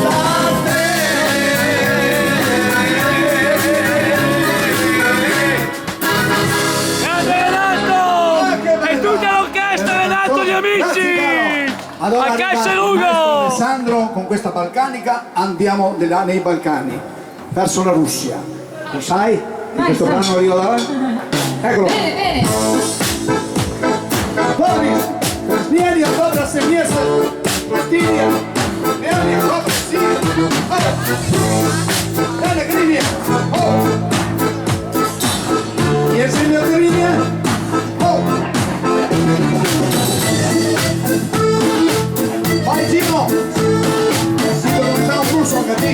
Da te. Grande Renato! E tutta l'orchestra Renato, gli amici! Allora, A arriva Cascia il Rugo! maestro Alessandro con questa balcanica, andiamo nei Balcani, verso la Russia. Lo sai? Di questo brano io là? Eccolo. Bene, bene. Boris, vieni a Dobra se miesta, Tilia, vieni a Dobra si, bene Grivia, oh, jest mi o Grivia, oh, vai Timo, si comincia un russo anche a te.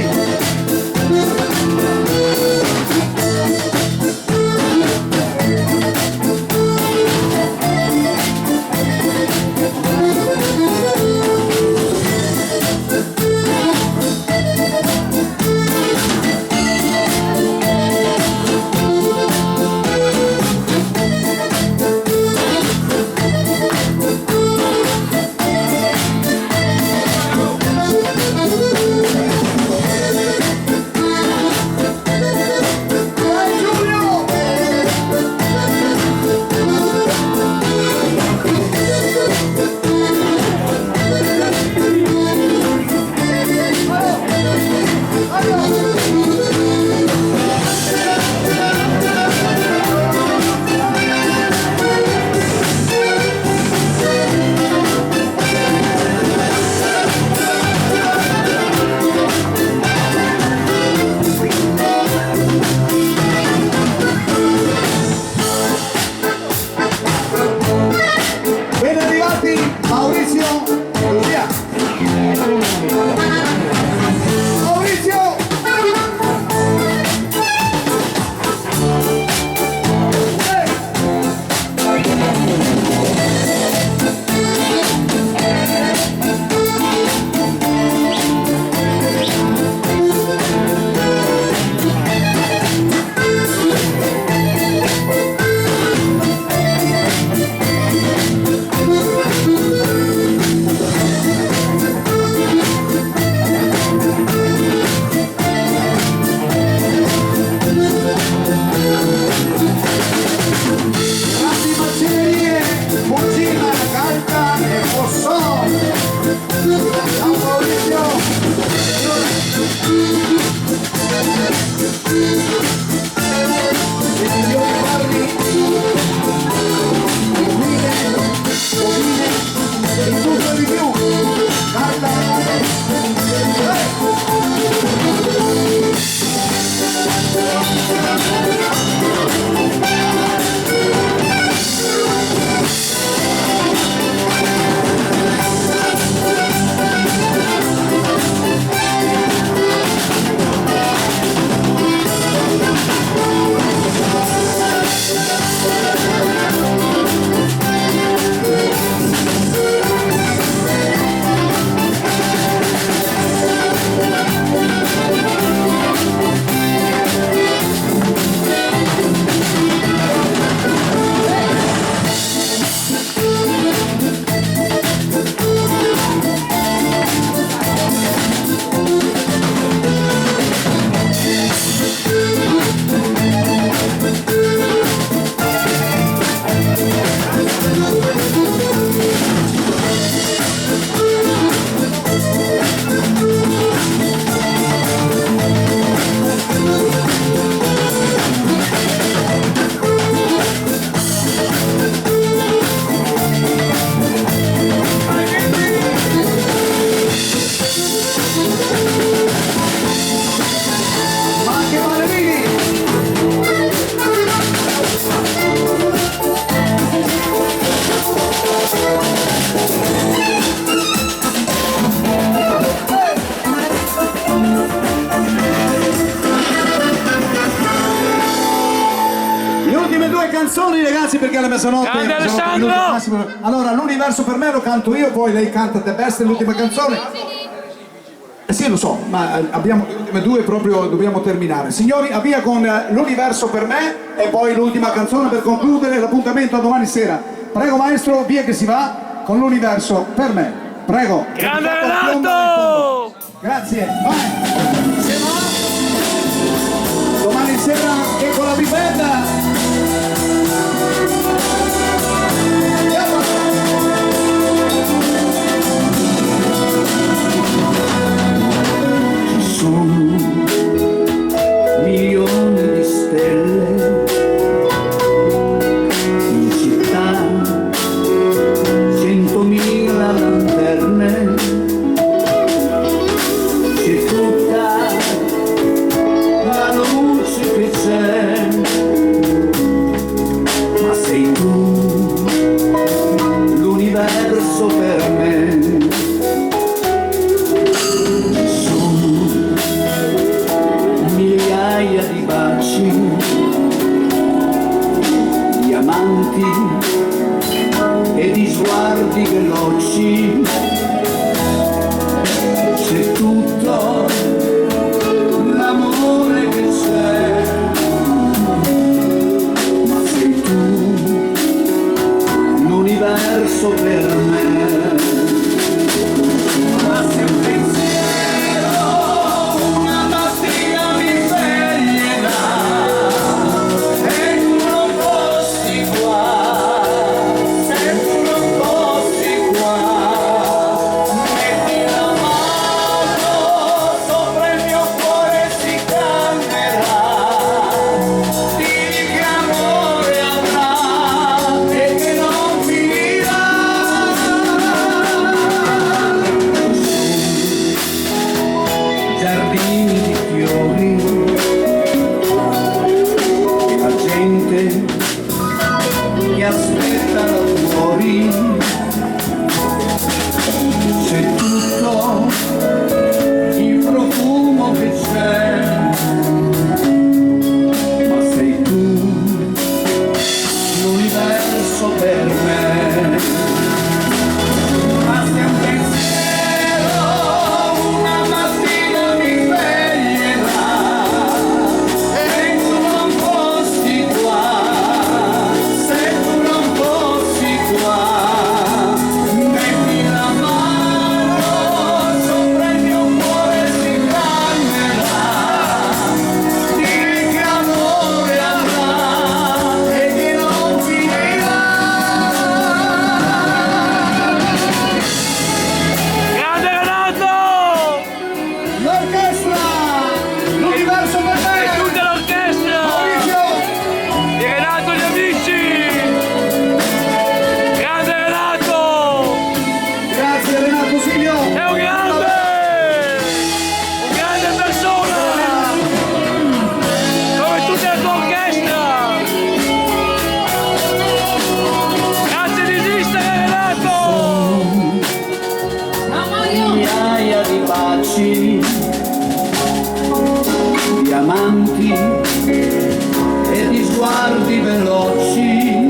Canzoni ragazzi, perché alla mezzanotte Grande Alessandro! Allora l'universo per me lo canto io, poi lei canta The Best, l'ultima canzone. Sì, lo so, ma abbiamo le ultime due, proprio dobbiamo terminare. Signori, avvia con l'universo per me e poi l'ultima canzone per concludere l'appuntamento a domani sera. Prego maestro, via che si va con l'universo per me. Prego. Grande Renato! Grazie, vai. Se va, domani sera che con la bibenda. Milioni di stelle in città, 100.000 lanterne, c'è tutta la luce che c'è, ma sei tu, l'universo per me. Migliaia di baci, di amanti e di sguardi veloci, c'è tutto l'amore che c'è, ma sei tu, l'universo per me. Ma se un pensiero, una mattina mi sveglierà, traguardi veloci,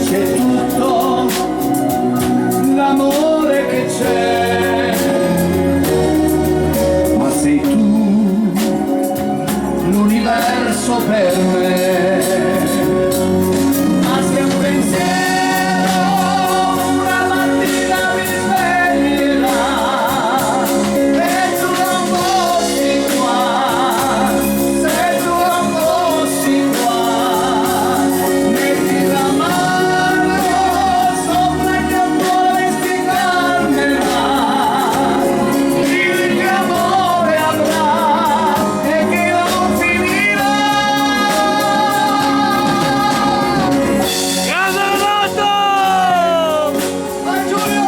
c'è tutto l'amore che c'è, ma sei tu l'universo per me. Ma se un pensiero una mattina mi sveglierà e tu non fossi qua, se tu non fossi qua, metti la mano sopra il mio cuore e si calmerà, il che amore avrà e che non finirà. Grande Renato! Vai Giulio,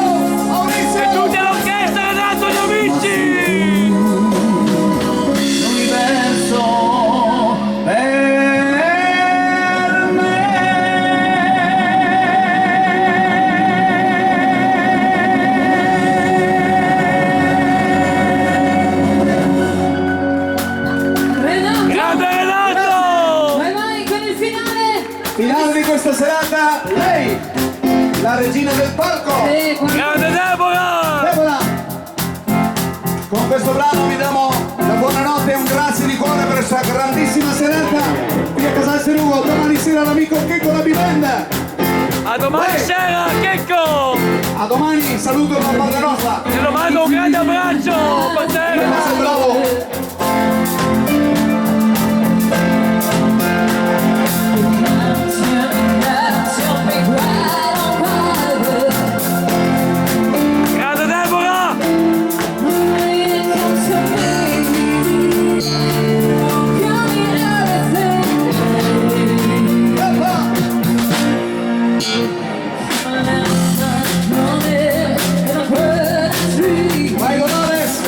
Maurizio! E tutti all'orchestra, Renato, gli amici! L'universo per Renato, Grande Renato! vai con il finale. Finale di questa serata, lei, la regina del palco. Grande Deborah! Deborah. Con questo brano vi diamo la buonanotte e un grazie di cuore per questa grandissima serata qui a Casal Serugo. Domani sera l'amico Checco la Bibenda. A domani sera, Checco! A domani, saluto da parte nostra. Te lo mando un grande abbraccio! Per te! Sei bravo. Grande Deborah! Vai Dolores.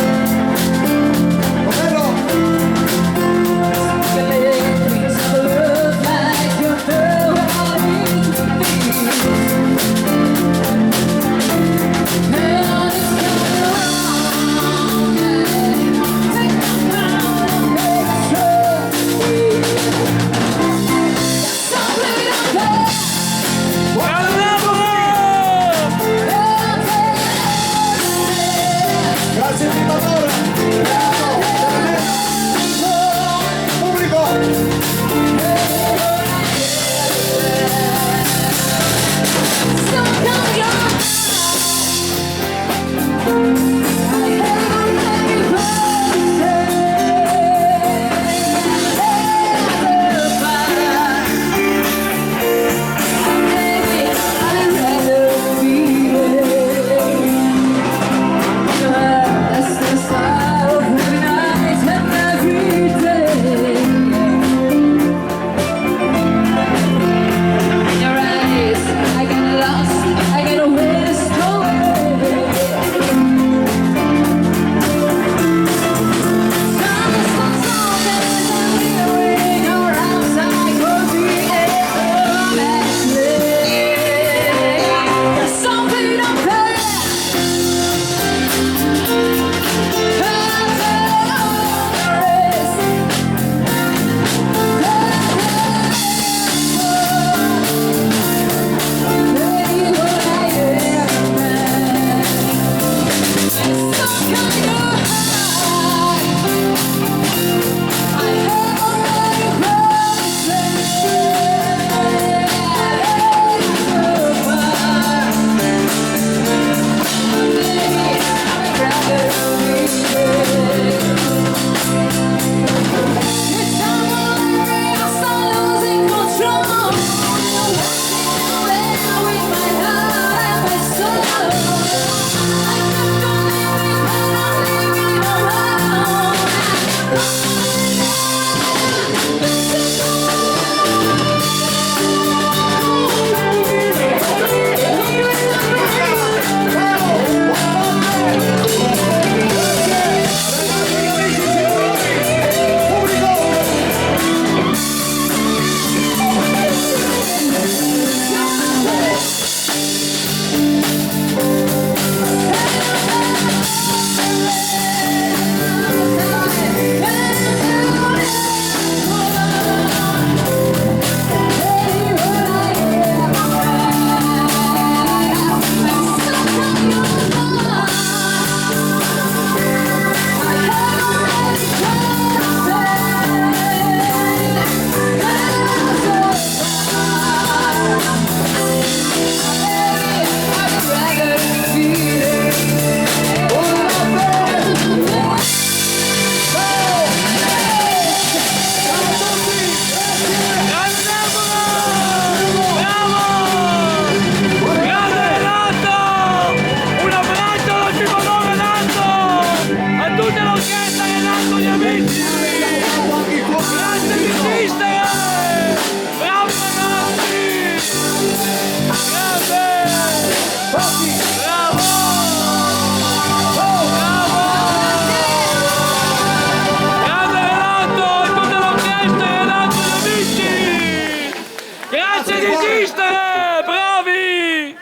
esistere! Bravi!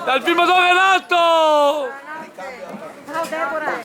Dal filmatore Renato!